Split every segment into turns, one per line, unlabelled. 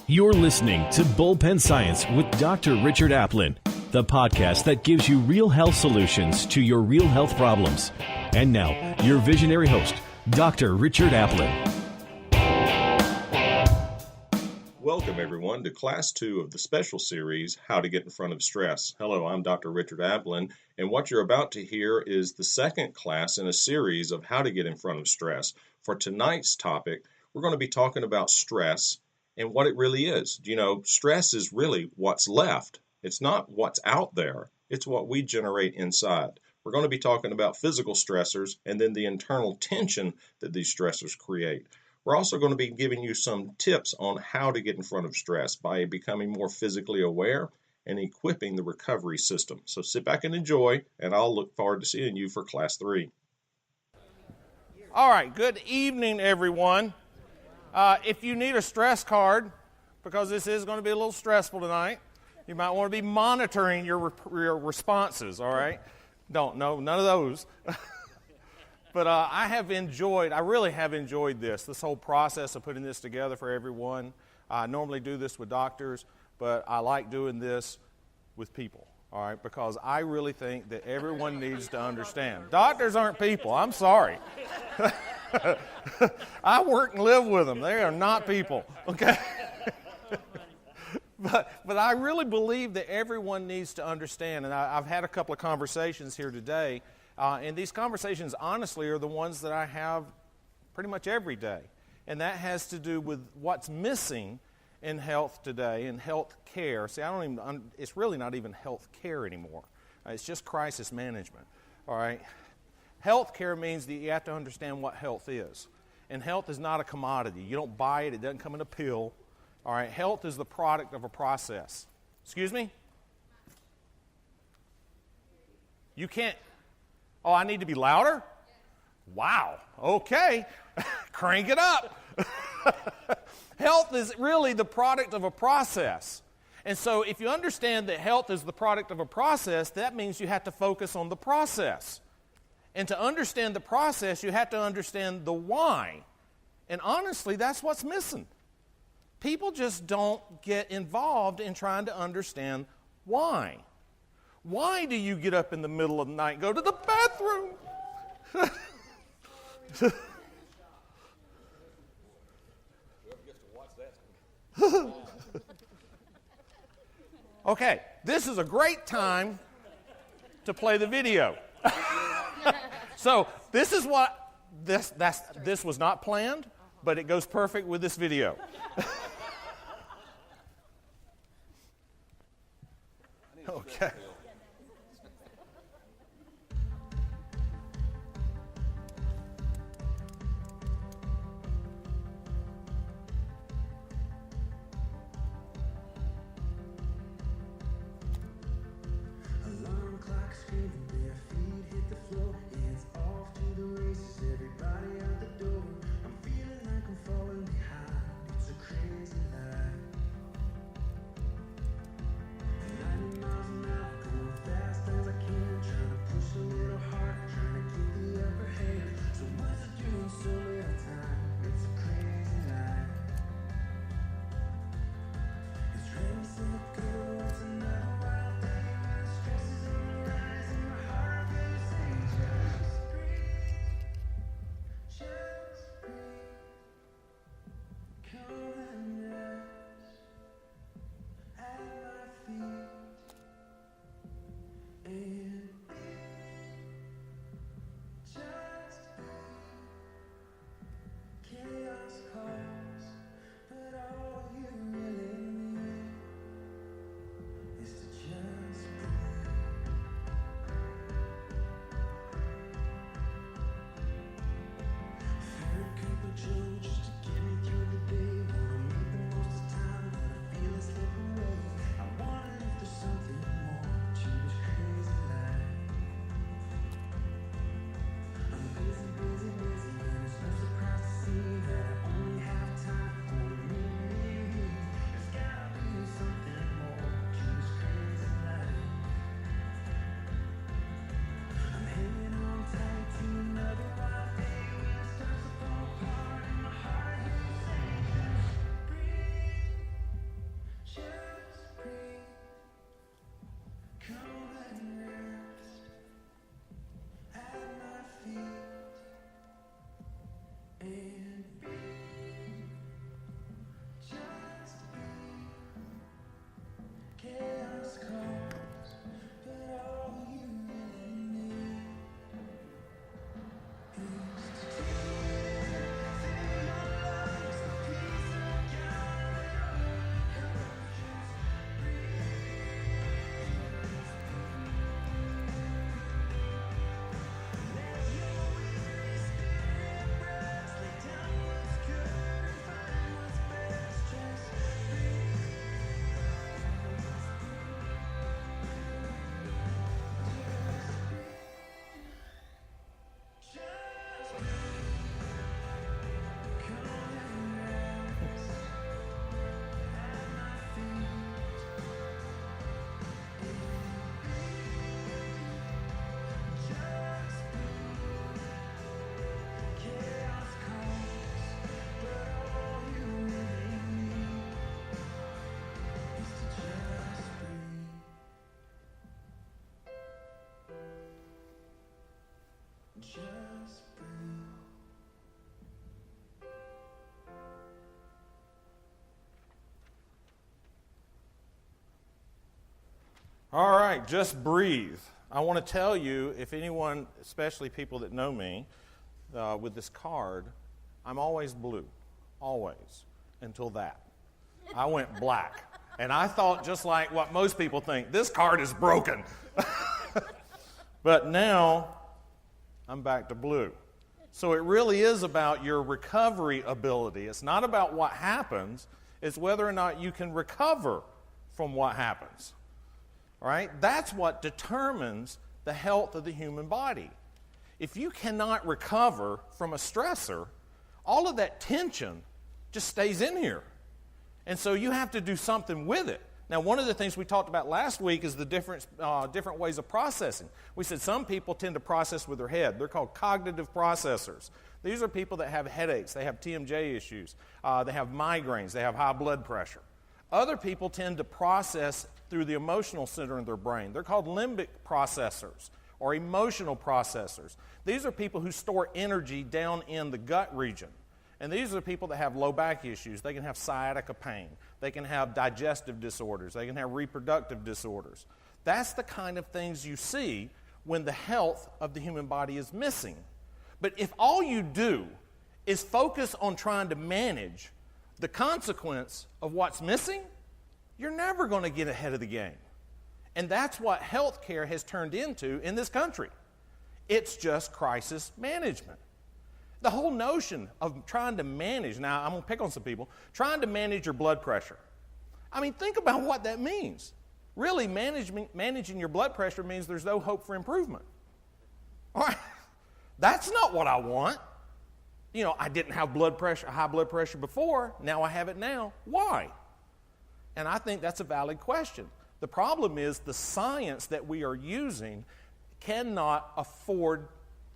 You're listening to Bullpen Science with Dr. Richard Aplin, the podcast that gives you real health solutions to your real health problems. And now, your visionary host, Dr. Richard Aplin.
Welcome, everyone, to Class 2 of the special series, How to Get in Front of Stress. Hello, I'm Dr. Richard Aplin, and what you're about to hear is the second class in a series of How to Get in Front of Stress. For tonight's topic, we're going to be talking about stress and what it really is. You know, stress is really what's left. It's not what's out there. It's what we generate inside. We're going to be talking about physical stressors and then the internal tension that these stressors create. We're also going to be giving you some tips on how to get in front of stress by becoming more physically aware and equipping the recovery system. So sit back and enjoy, and I'll look forward to seeing you for Class 3.
All right, good evening, everyone. If you need a stress card, because this is going to be a little stressful tonight, you might want to be monitoring your responses, all right? None of those. But I really have enjoyed this whole process of putting this together for everyone. I normally do this with doctors, but I like doing this with people, all right, because I really think that everyone needs to understand. Doctors aren't people. I'm sorry. I work and live with them. They are not people, okay? But I really believe that everyone needs to understand, and I've had a couple of conversations here today. And these conversations, honestly, are the ones that I have pretty much every day. And that has to do with what's missing in health today, in health care. See, it's really not even health care anymore. It's just crisis management, all right? Health care means that you have to understand what health is. And health is not a commodity. You don't buy it. It doesn't come in a pill, all right? Health is the product of a process. Excuse me? You can't... Oh, I need to be louder? Wow. Okay. Crank it up. Health is really the product of a process. And so if you understand that health is the product of a process, that means you have to focus on the process. And to understand the process, you have to understand the why. And honestly, that's what's missing. People just don't get involved in trying to understand why. Why do you get up in the middle of the night and go to the bathroom? Okay, this is a great time to play the video. So this is what, this was not planned, but it goes perfect with this video. Okay. All right, just breathe. I want to tell you, if anyone, especially people that know me, with this card, I'm always blue, always, until that. I went black. And I thought, just like what most people think, this card is broken. But now, I'm back to blue. So it really is about your recovery ability. It's not about what happens, it's whether or not you can recover from what happens. All right? That's what determines the health of the human body. If you cannot recover from a stressor, all of that tension just stays in here. And so you have to do something with it. Now, one of the things we talked about last week is the different ways of processing. We said some people tend to process with their head. They're called cognitive processors. These are people that have headaches, they have TMJ issues, they have migraines, they have high blood pressure. Other people tend to process through the emotional center of their brain. They're called limbic processors or emotional processors. These are people who store energy down in the gut region. And these are people that have low back issues. They can have sciatica pain. They can have digestive disorders. They can have reproductive disorders. That's the kind of things you see when the health of the human body is missing. But if all you do is focus on trying to manage the consequence of what's missing, you're never going to get ahead of the game. And that's what healthcare has turned into in this country. It's just crisis management. The whole notion of trying to manage, now I'm going to pick on some people, trying to manage your blood pressure. I mean, think about what that means. Really, managing your blood pressure means there's no hope for improvement. All right, that's not what I want. You know, I didn't have high blood pressure before, now I have it now. Why? And I think that's a valid question. The problem is the science that we are using cannot afford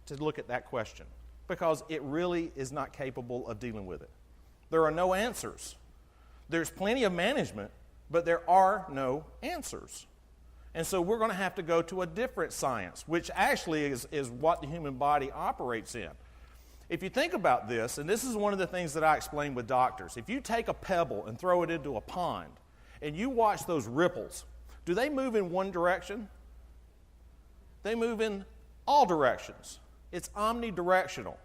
to look at that question, because it really is not capable of dealing with it. There are no answers. There's plenty of management, but there are no answers. And so we're going to have to go to a different science, which actually is what the human body operates in. If you think about this, and this is one of the things that I explain with doctors, if you take a pebble and throw it into a pond, and you watch those ripples, do they move in one direction? They move in all directions. It's omnidirectional.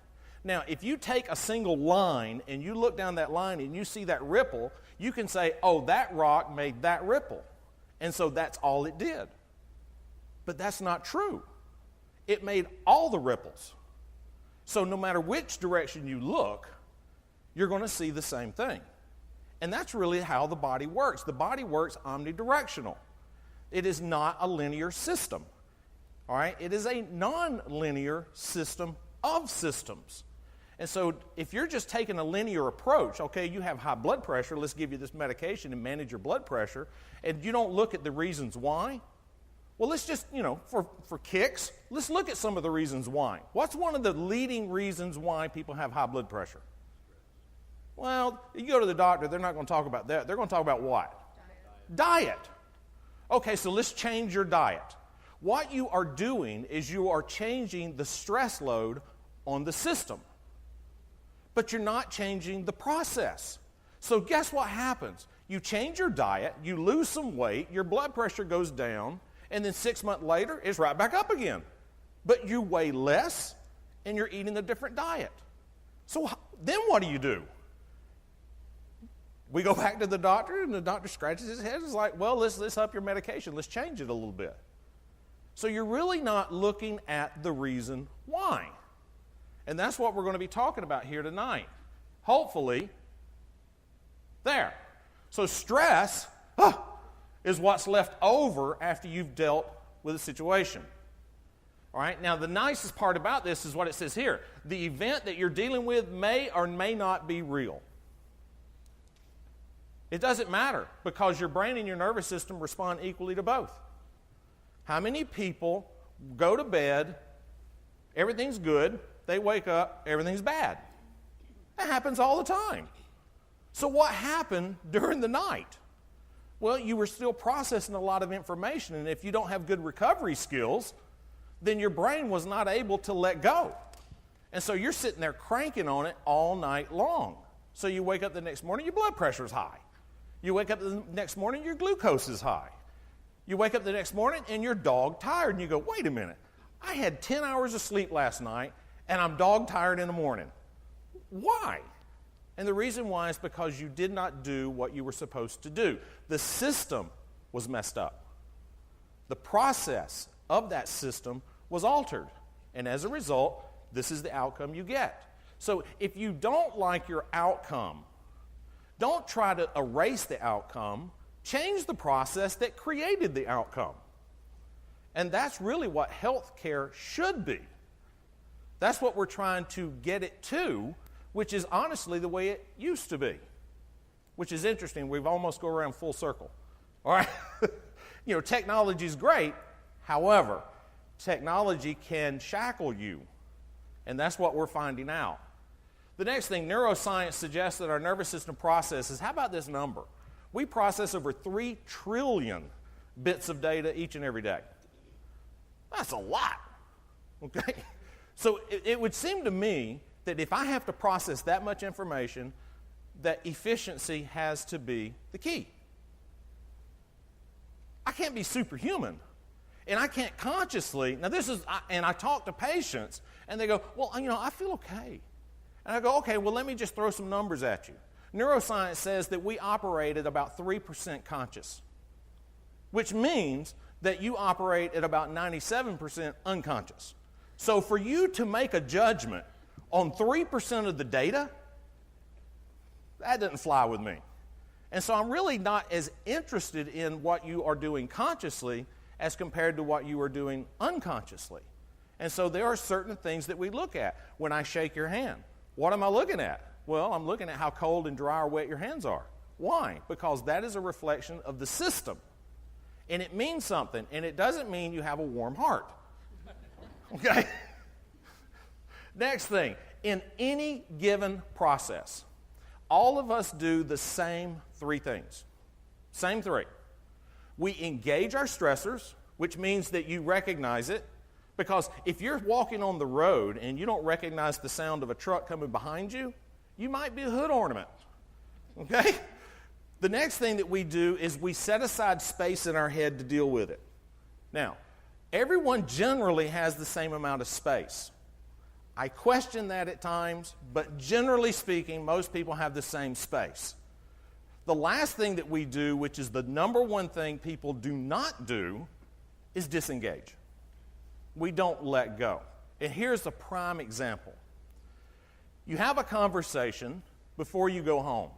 Now, if you take a single line and you look down that line and you see that ripple, you can say, oh, that rock made that ripple. And so that's all it did. But that's not true. It made all the ripples. So no matter which direction you look, you're going to see the same thing. And that's really how the body works. The body works omnidirectional. It is not a linear system. All right? It is a non-linear system of systems. And so if you're just taking a linear approach, okay, you have high blood pressure, let's give you this medication and manage your blood pressure, and you don't look at the reasons why, well, let's just, for kicks, let's look at some of the reasons why. What's one of the leading reasons why people have high blood pressure? Well, you go to the doctor, they're not going to talk about that. They're going to talk about what? Diet. Okay, so let's change your diet. What you are doing is you are changing the stress load on the system. But you're not changing the process. So guess what happens? You change your diet, you lose some weight, your blood pressure goes down, and then 6 months later, it's right back up again. But you weigh less, and you're eating a different diet. So then what do? We go back to the doctor, and the doctor scratches his head and is like, well, let's up your medication. Let's change it a little bit. So you're really not looking at the reason why. And that's what we're going to be talking about here tonight. Hopefully, there. So stress is what's left over after you've dealt with a situation. All right? Now, the nicest part about this is what it says here. The event that you're dealing with may or may not be real. It doesn't matter, because your brain and your nervous system respond equally to both. How many people go to bed, everything's good, they wake up, everything's bad? That happens all the time. So what happened during the night? Well, you were still processing a lot of information, and if you don't have good recovery skills, then your brain was not able to let go. And so you're sitting there cranking on it all night long. So you wake up the next morning, your blood pressure is high. You wake up the next morning, your glucose is high. You wake up the next morning and you're dog tired, and you go, wait a minute, I had 10 hours of sleep last night and I'm dog tired in the morning. Why? And the reason why is because you did not do what you were supposed to do. The system was messed up. The process of that system was altered. And as a result, this is the outcome you get. So if you don't like your outcome, don't try to erase the outcome. Change the process that created the outcome. And that's really what healthcare should be. That's what we're trying to get it to, which is honestly the way it used to be. Which is interesting. We've almost go around full circle. All right? Technology is great. However, technology can shackle you. And that's what we're finding out. The next thing, neuroscience suggests that our nervous system processes, how about this number? We process over 3 trillion bits of data each and every day. That's a lot, okay? So it would seem to me that if I have to process that much information, that efficiency has to be the key. I can't be superhuman, and I can't consciously, and I talk to patients, and they go, well, I feel okay. And I go, okay, well, let me just throw some numbers at you. Neuroscience says that we operate at about 3% conscious, which means that you operate at about 97% unconscious. So for you to make a judgment on 3% of the data, that doesn't fly with me. And so I'm really not as interested in what you are doing consciously as compared to what you are doing unconsciously. And so there are certain things that we look at. When I shake your hand, what am I looking at? Well, I'm looking at how cold and dry or wet your hands are. Why? Because that is a reflection of the system. And it means something, and it doesn't mean you have a warm heart. Okay? Next thing, in any given process, all of us do the same 3 things. Same 3. We engage our stressors, which means that you recognize it. Because if you're walking on the road and you don't recognize the sound of a truck coming behind you, you might be a hood ornament, okay? The next thing that we do is we set aside space in our head to deal with it. Now, everyone generally has the same amount of space. I question that at times, but generally speaking, most people have the same space. The last thing that we do, which is the number one thing people do not do, is disengage. We don't let go. And here's a prime example. You have a conversation before you go home.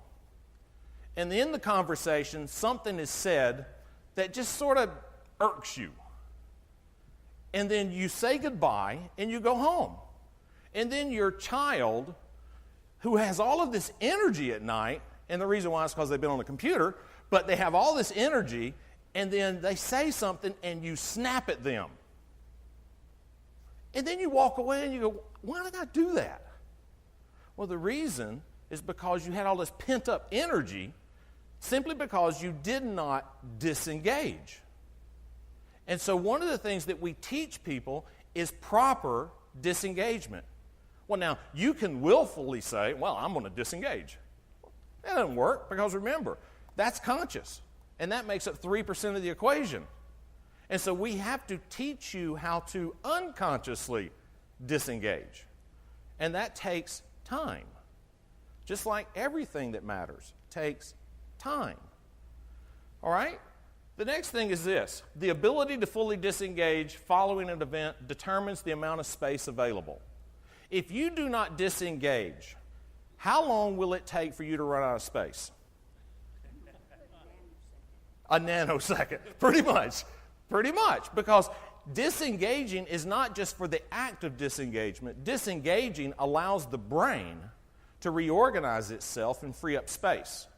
And in the conversation, something is said that just sort of irks you. And then you say goodbye and you go home. And then your child, who has all of this energy at night, and the reason why is because they've been on the computer, but they have all this energy, and then they say something and you snap at them. And then you walk away and you go, why did I do that? Well, the reason is because you had all this pent-up energy simply because you did not disengage. And so one of the things that we teach people is proper disengagement. Well, now, you can willfully say, well, I'm going to disengage. That doesn't work because remember, that's conscious. And that makes up 3% of the equation. And so we have to teach you how to unconsciously disengage. And that takes time. Just like everything that matters takes time. All right? The next thing is this. The ability to fully disengage following an event determines the amount of space available. If you do not disengage, how long will it take for you to run out of space? A nanosecond. Pretty much. Pretty much. Because disengaging is not just for the act of disengagement. Disengaging allows the brain to reorganize itself and free up space.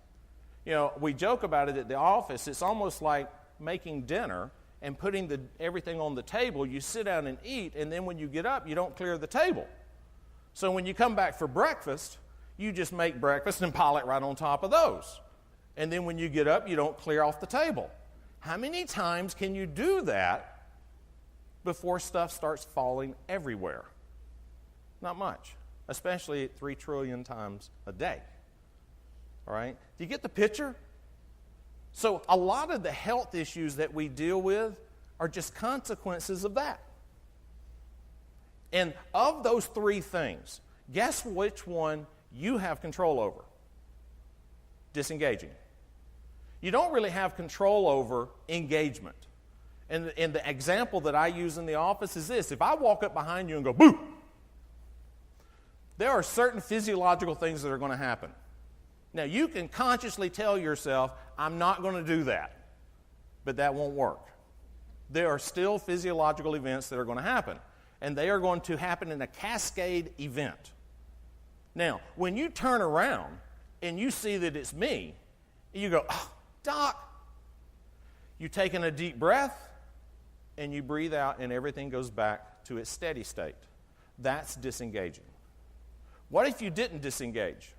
You know, we joke about it at the office. It's almost like making dinner and putting everything on the table. You sit down and eat, and then when you get up, you don't clear the table. So when you come back for breakfast, you just make breakfast and pile it right on top of those. And then when you get up, you don't clear off the table. How many times can you do that before stuff starts falling everywhere? Not much, especially at 3 trillion times a day. All right? Do you get the picture? So a lot of the health issues that we deal with are just consequences of that. And of those three things, guess which one you have control over? Disengaging. You don't really have control over engagement. And the example that I use in the office is this. If I walk up behind you and go, boo, there are certain physiological things that are going to happen. Now, you can consciously tell yourself, I'm not going to do that. But that won't work. There are still physiological events that are going to happen. And they are going to happen in a cascade event. Now, when you turn around and you see that it's me, you go, oh, Doc. You take in a deep breath, and you breathe out, and everything goes back to its steady state. That's disengaging. What if you didn't disengage?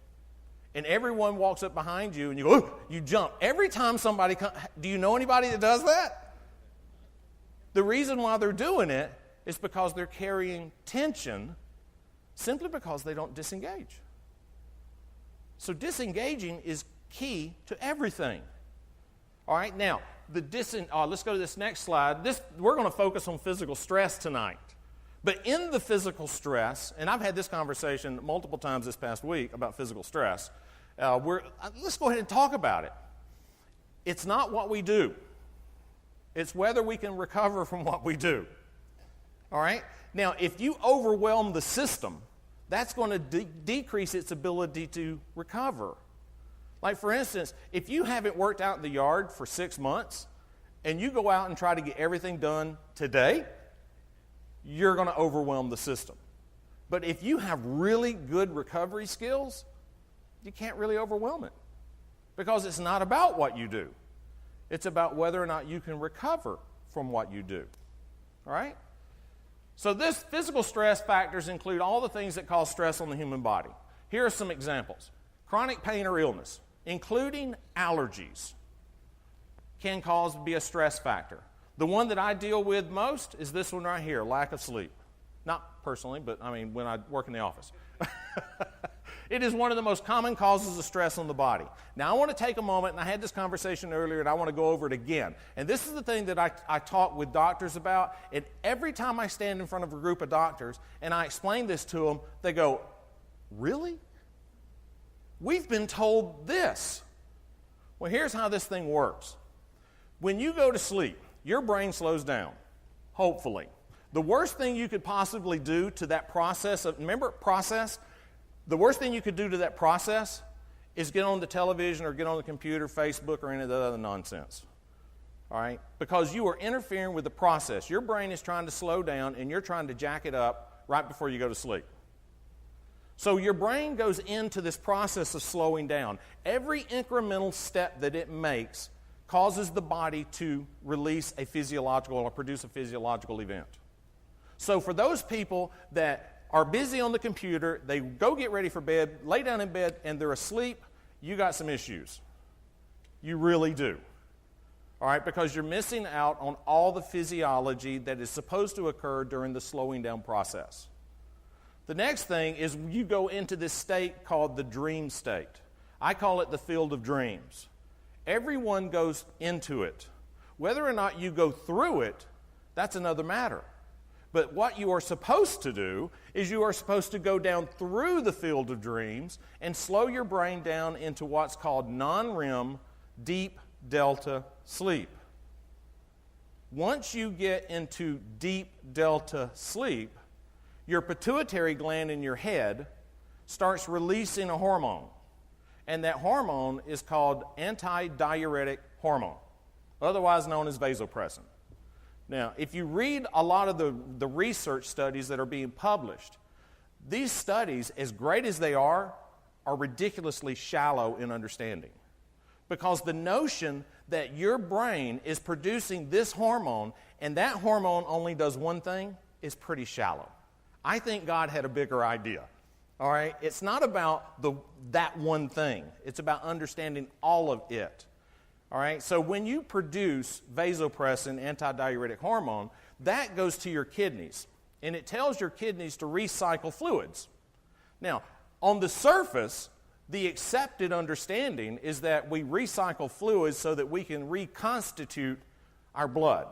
And everyone walks up behind you, and you go, oh, you jump. Every time somebody comes, do you know anybody that does that? The reason why they're doing it is because they're carrying tension simply because they don't disengage. So disengaging is key to everything. All right, now, let's go to this next slide. We're going to focus on physical stress tonight. But in the physical stress, and I've had this conversation multiple times this past week about physical stress, let's go ahead and talk about it. It's not what we do. It's whether we can recover from what we do. All right? Now, if you overwhelm the system, that's going to decrease its ability to recover. Like, for instance, if you haven't worked out in the yard for 6 months and you go out and try to get everything done today, you're going to overwhelm the system. But if you have really good recovery skills, you can't really overwhelm it because it's not about what you do. It's about whether or not you can recover from what you do. All right? So this physical stress factors include all the things that cause stress on the human body. Here are some examples. Chronic pain or illness, including allergies, can be a stress factor. The one that I deal with most is this one right here, lack of sleep. Not personally, but I mean when I work in the office. It is one of the most common causes of stress on the body. Now I want to take a moment, and I had this conversation earlier, and I want to go over it again. And this is the thing that I talk with doctors about, and every time I stand in front of a group of doctors and I explain this to them, they go, really? We've been told this. Well, here's how this thing works. When you go to sleep, your brain slows down, hopefully. The worst thing you could possibly do to that process, the worst thing you could do to that process is get on the television or get on the computer, Facebook, or any of the other nonsense. All right? Because you are interfering with the process. Your brain is trying to slow down, and you're trying to jack it up right before you go to sleep. So your brain goes into this process of slowing down. Every incremental step that it makes causes the body to release a physiological or produce a physiological event. So for those people that are busy on the computer, they go get ready for bed, lay down in bed, and they're asleep, you got some issues. You really do. All right, because you're missing out on all the physiology that is supposed to occur during the slowing down process. The next thing is you go into this state called the dream state. I call it the field of dreams. Everyone goes into it. Whether or not you go through it, that's another matter. But what you are supposed to do is you are supposed to go down through the field of dreams and slow your brain down into what's called non-REM deep delta sleep. Once you get into deep delta sleep, your pituitary gland in your head starts releasing a hormone. And that hormone is called antidiuretic hormone, otherwise known as vasopressin. Now, if you read a lot of the research studies that are being published, these studies, as great as they are ridiculously shallow in understanding. Because the notion that your brain is producing this hormone and that hormone only does one thing is pretty shallow. I think God had a bigger idea. All right? It's not about that one thing. It's about understanding all of it. All right? So when you produce vasopressin, antidiuretic hormone, that goes to your kidneys. And it tells your kidneys to recycle fluids. Now, on the surface, The accepted understanding is that we recycle fluids so that we can reconstitute our blood,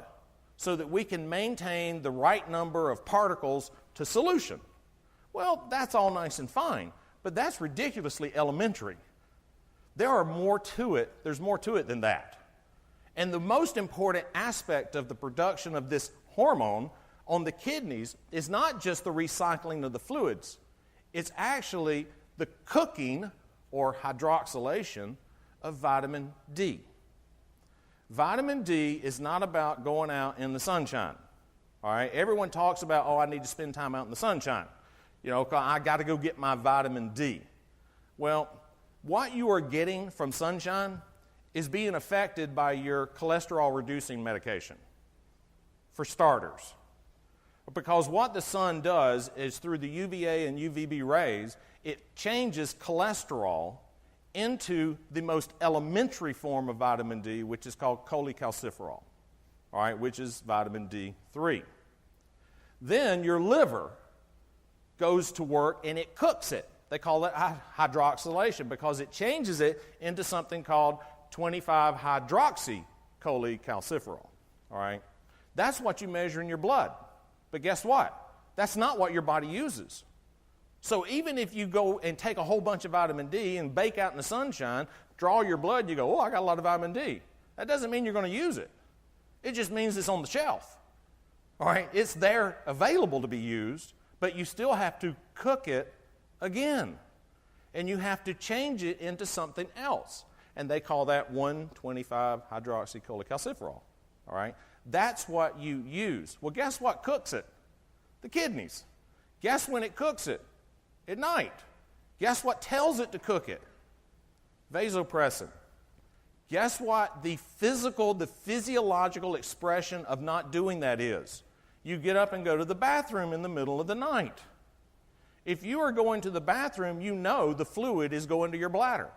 so that we can maintain the right number of particles to solution. Well, that's all nice and fine, but that's ridiculously elementary. There's more to it than that. And the most important aspect of the production of this hormone on the kidneys is not just the recycling of the fluids, it's actually the cooking or hydroxylation of vitamin D. Vitamin D is not about going out in the sunshine. All right, everyone talks about, I need to spend time out in the sunshine. I got to go get my vitamin D. Well, what you are getting from sunshine is being affected by your cholesterol-reducing medication, for starters. Because what the sun does is through the UVA and UVB rays, it changes cholesterol into the most elementary form of vitamin D, which is called cholecalciferol, all right, which is vitamin D3. Then your liver goes to work and it cooks it. They call it hydroxylation because it changes it into something called 25-hydroxycholecalciferol, all right? That's what you measure in your blood. But guess what? That's not what your body uses. So even if you go and take a whole bunch of vitamin D and bake out in the sunshine, draw your blood, you go, I got a lot of vitamin D. That doesn't mean you're going to use it. It just means it's on the shelf. All right? It's there available to be used, but you still have to cook it again. And you have to change it into something else. And they call that 1,25-hydroxycholecalciferol. All right? That's what you use. Well, guess what cooks it? The kidneys. Guess when it cooks it? At night. Guess what tells it to cook it? Vasopressin. Guess what the physiological expression of not doing that is? You get up and go to the bathroom in the middle of the night. If you are going to the bathroom, you know the fluid is going to your bladder.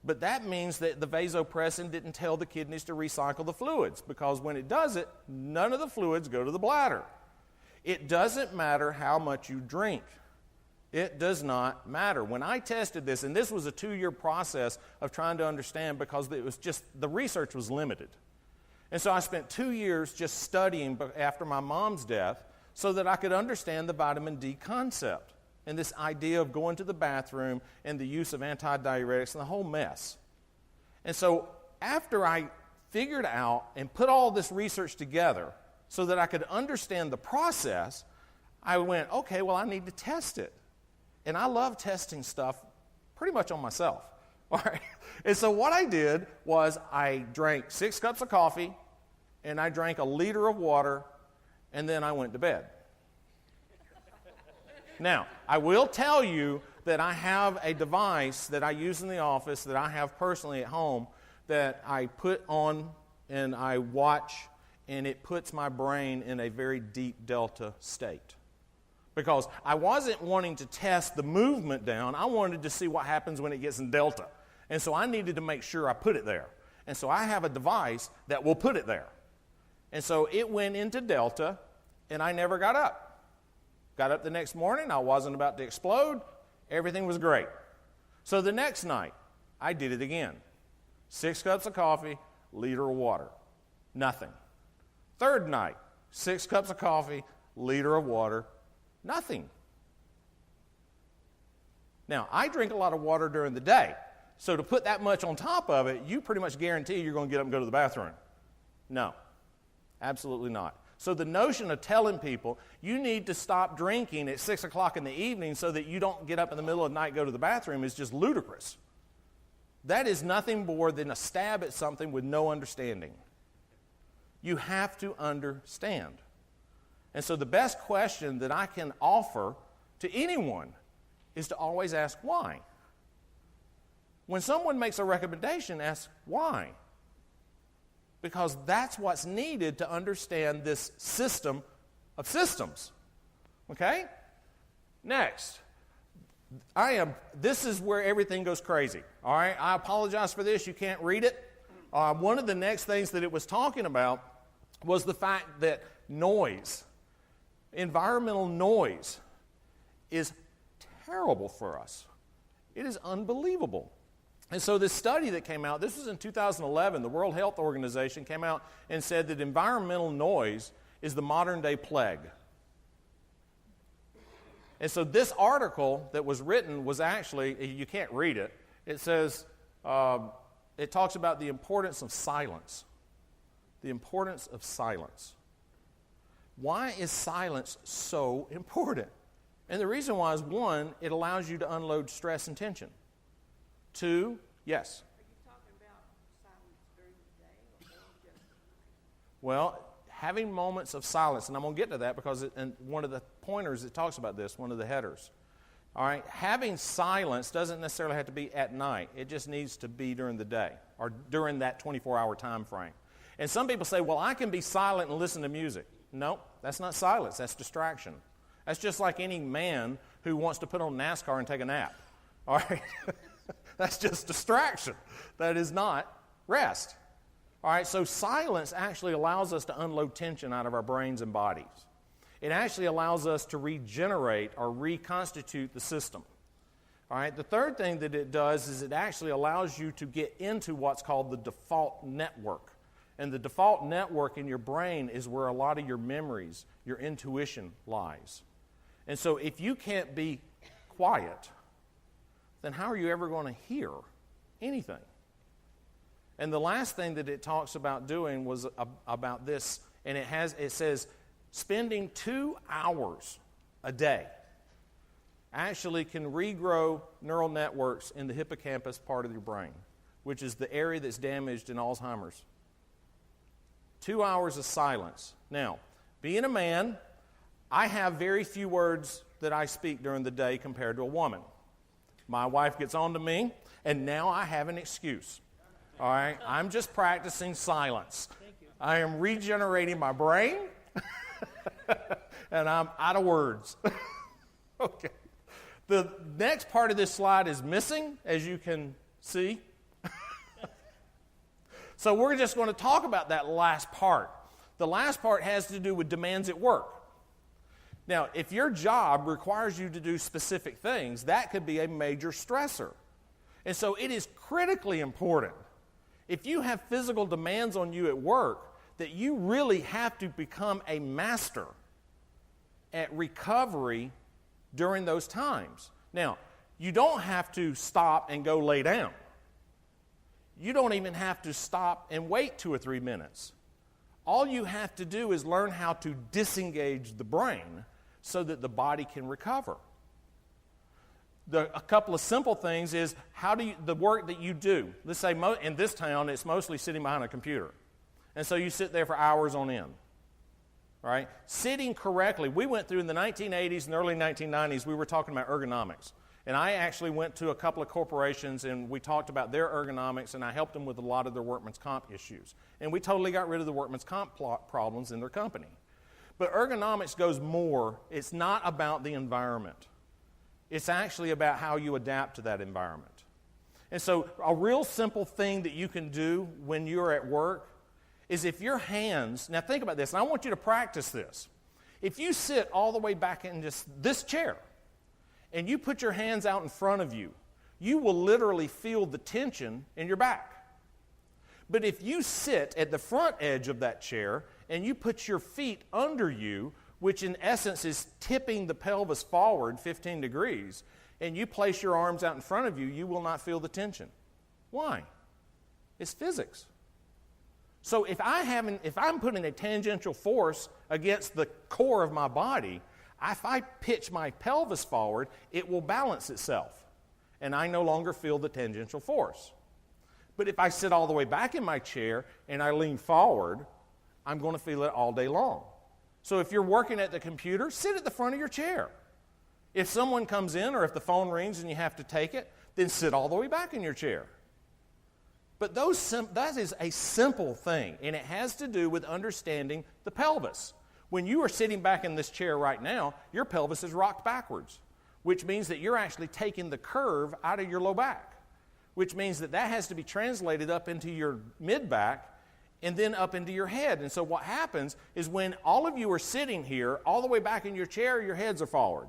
But that means that the vasopressin didn't tell the kidneys to recycle the fluids, because when it does it, none of the fluids go to the bladder. It doesn't matter how much you drink. It does not matter. When I tested this, and this was a 2-year process of trying to understand, because it was just, the research was limited. And so I spent 2 years just studying after my mom's death so that I could understand the vitamin D concept and this idea of going to the bathroom and the use of antidiuretics and the whole mess. And so after I figured out and put all this research together so that I could understand the process, I went, okay, well, I need to test it. And I love testing stuff pretty much on myself. All right? And so what I did was I drank 6 cups of coffee, and I drank a liter of water, and then I went to bed. Now, I will tell you that I have a device that I use in the office, that I have personally at home, that I put on and I watch, and it puts my brain in a very deep delta state. Because I wasn't wanting to test the movement down, I wanted to see what happens when it gets in delta. And so I needed to make sure I put it there. And so I have a device that will put it there. And so it went into delta, and I never got up. Got up the next morning, I wasn't about to explode, everything was great. So the next night, I did it again. 6 cups of coffee, liter of water, nothing. Third night, 6 cups of coffee, liter of water, nothing. Now, I drink a lot of water during the day, so to put that much on top of it, you pretty much guarantee you're going to get up and go to the bathroom. No, absolutely not. So the notion of telling people you need to stop drinking at 6 o'clock in the evening so that you don't get up in the middle of the night and go to the bathroom is just ludicrous. That is nothing more than a stab at something with no understanding. You have to understand. And so the best question that I can offer to anyone is to always ask why. When someone makes a recommendation, ask why. Because that's what's needed to understand this system of systems. Okay? Next. This is where everything goes crazy. All right? I apologize for this. You can't read it. One of the next things that it was talking about was the fact that noise, environmental noise, is terrible for us. It is unbelievable. And so this study that came out, this was in 2011, the World Health Organization came out and said that environmental noise is the modern day plague. And so this article that was written was actually, you can't read it, it says, it talks about the importance of silence. The importance of silence. Why is silence so important? And the reason why is, one, it allows you to unload stress and tension. Two, yes?
Are you talking about silence during the day or just?
Well, having moments of silence, and I'm going to get to that because in one of the pointers it talks about this, one of the headers. All right, having silence doesn't necessarily have to be at night. It just needs to be during the day or during that 24-hour time frame. And some people say, well, I can be silent and listen to music. No, that's not silence. That's distraction. That's just like any man who wants to put on NASCAR and take a nap. All right? That's just distraction. That is not rest. All right, so silence actually allows us to unload tension out of our brains and bodies. It actually allows us to regenerate or reconstitute the system. All right, the third thing that it does is it actually allows you to get into what's called the default network. And the default network in your brain is where a lot of your memories, your intuition lies. And so if you can't be quiet, then how are you ever going to hear anything? And the last thing that it talks about doing was about this, and it says spending 2 hours a day actually can regrow neural networks in the hippocampus part of your brain, which is the area that's damaged in Alzheimer's. 2 hours of silence. Now, being a man, I have very few words that I speak during the day compared to a woman. My wife gets on to me, and now I have an excuse. All right? I'm just practicing silence. I am regenerating my brain, and I'm out of words. Okay. The next part of this slide is missing, as you can see. So we're just going to talk about that last part. The last part has to do with demands at work. Now, if your job requires you to do specific things, that could be a major stressor. And so it is critically important, if you have physical demands on you at work, that you really have to become a master at recovery during those times. Now, you don't have to stop and go lay down. You don't even have to stop and wait 2 or 3 minutes. All you have to do is learn how to disengage the brain so that the body can recover. A couple of simple things is the work that you do. Let's say in this town, it's mostly sitting behind a computer. And so you sit there for hours on end. All right? Sitting correctly. We went through in the 1980s and early 1990s, we were talking about ergonomics. And I actually went to a couple of corporations and we talked about their ergonomics, and I helped them with a lot of their workman's comp issues. And we totally got rid of the workman's comp problems in their company. But ergonomics goes more. It's not about the environment. It's actually about how you adapt to that environment. And so a real simple thing that you can do when you're at work is if your hands, now think about this, and I want you to practice this. If you sit all the way back in just this chair, and you put your hands out in front of you, you will literally feel the tension in your back. But if you sit at the front edge of that chair and you put your feet under you, which in essence is tipping the pelvis forward 15 degrees, and you place your arms out in front of you, you will not feel the tension. Why? It's physics. So if I'm putting a tangential force against the core of my body, if I pitch my pelvis forward, it will balance itself, and I no longer feel the tangential force. But if I sit all the way back in my chair and I lean forward, I'm going to feel it all day long. So if you're working at the computer, sit at the front of your chair. If someone comes in or if the phone rings and you have to take it, then sit all the way back in your chair. But that is a simple thing, and it has to do with understanding the pelvis. When you are sitting back in this chair right now, your pelvis is rocked backwards, which means that you're actually taking the curve out of your low back, which means that has to be translated up into your mid-back and then up into your head. And so what happens is when all of you are sitting here, all the way back in your chair, your heads are forward.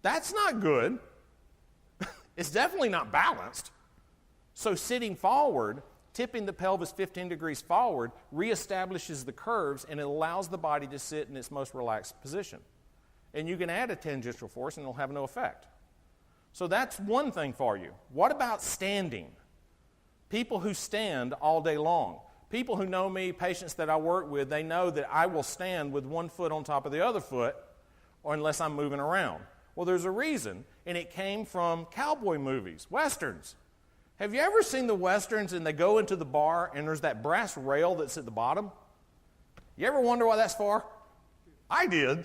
That's not good. It's definitely not balanced. So sitting forward, tipping the pelvis 15 degrees forward, reestablishes the curves, and it allows the body to sit in its most relaxed position. And you can add a tangential force, and it'll have no effect. So that's one thing for you. What about standing? People who stand all day long. People who know me, patients that I work with, they know that I will stand with one foot on top of the other foot, or unless I'm moving around. Well, there's a reason, and it came from cowboy movies, Westerns. Have you ever seen the Westerns and they go into the bar and there's that brass rail that's at the bottom? You ever wonder what that's for? I did.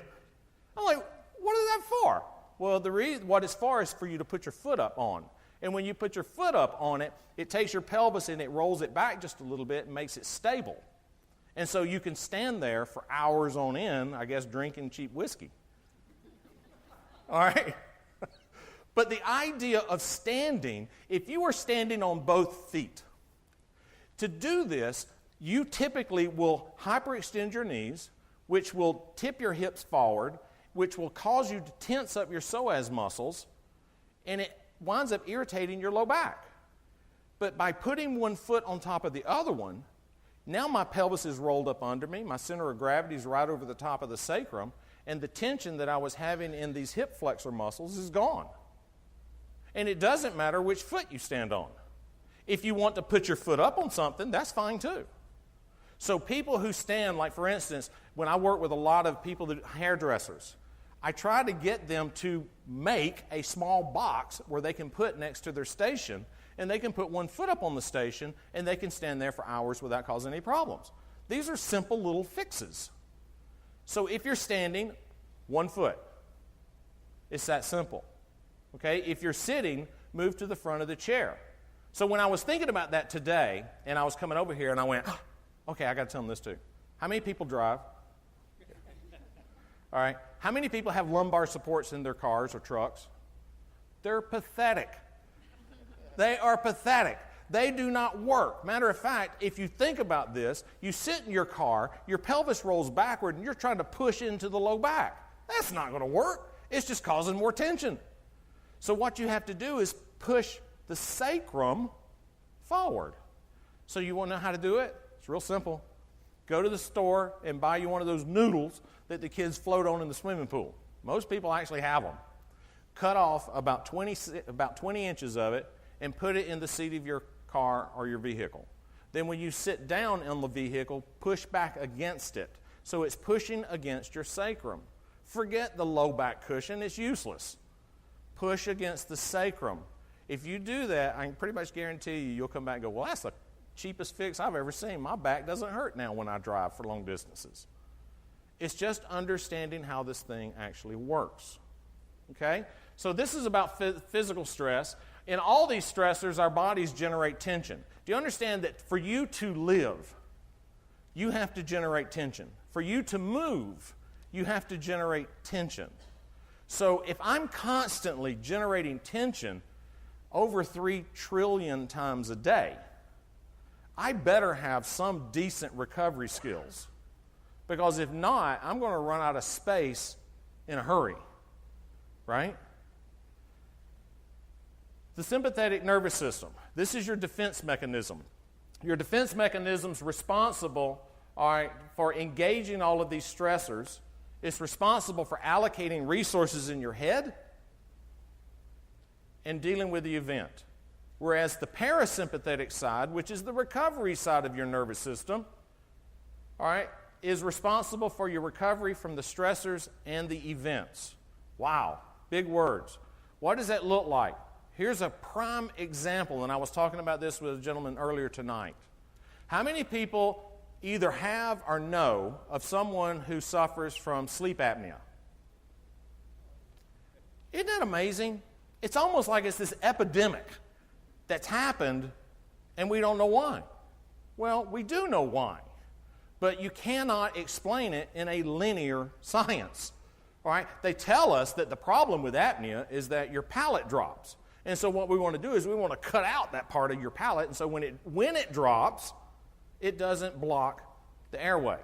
I'm like, what is that for? Well, what it's for is for you to put your foot up on. And when you put your foot up on it, it takes your pelvis and it rolls it back just a little bit and makes it stable. And so you can stand there for hours on end, I guess, drinking cheap whiskey. All right? But the idea of standing, if you are standing on both feet, to do this, you typically will hyperextend your knees, which will tip your hips forward, which will cause you to tense up your psoas muscles, and it winds up irritating your low back. But by putting one foot on top of the other one, now my pelvis is rolled up under me, my center of gravity is right over the top of the sacrum, and the tension that I was having in these hip flexor muscles is gone. And it doesn't matter which foot you stand on. If you want to put your foot up on something, that's fine too. So people who stand, like for instance, when I work with a lot of people, hairdressers, I try to get them to make a small box where they can put next to their station, and they can put one foot up on the station, and they can stand there for hours without causing any problems. These are simple little fixes. So if you're standing, one foot. It's that simple. Okay? If you're sitting, move to the front of the chair. So when I was thinking about that today, and I was coming over here, and I went, okay, I got to tell them this too. How many people drive? All right. How many people have lumbar supports in their cars or trucks? They're pathetic. They are pathetic. They do not work. Matter of fact, if you think about this, you sit in your car, your pelvis rolls backward, and you're trying to push into the low back. That's not going to work. It's just causing more tension. So what you have to do is push the sacrum forward. So you want to know how to do it? It's real simple. Go to the store and buy you one of those noodles that the kids float on in the swimming pool. Most people actually have them. Cut off about 20 inches of it and put it in the seat of your car or your vehicle. Then when you sit down in the vehicle, push back against it. So it's pushing against your sacrum. Forget the low back cushion. It's useless. Push against the sacrum. If you do that, I can pretty much guarantee you'll come back and go, well, that's the cheapest fix I've ever seen. My back doesn't hurt now when I drive for long distances. It's just understanding how this thing actually works. Okay? So this is about physical stress. In all these stressors, our bodies generate tension. Do you understand that for you to live, you have to generate tension? For you to move, you have to generate tension. So if I'm constantly generating tension over 3 trillion times a day, I better have some decent recovery skills. Because if not, I'm going to run out of space in a hurry. Right? The sympathetic nervous system. This is your defense mechanism. Your defense mechanism is responsible, all right, for engaging all of these stressors. It's responsible for allocating resources in your head and dealing with the event. Whereas the parasympathetic side, which is the recovery side of your nervous system, all right, is responsible for your recovery from the stressors and the events. Wow, big words. What does that look like? Here's a prime example, and I was talking about this with a gentleman earlier tonight. How many people either have or know of someone who suffers from sleep apnea? Isn't that amazing? It's almost like it's this epidemic that's happened and we don't know why. Well, we do know why, but you cannot explain it in a linear science. All right? They tell us that the problem with apnea is that your palate drops. And so what we want to do is we want to cut out that part of your palate, and so when it drops, it doesn't block the airway.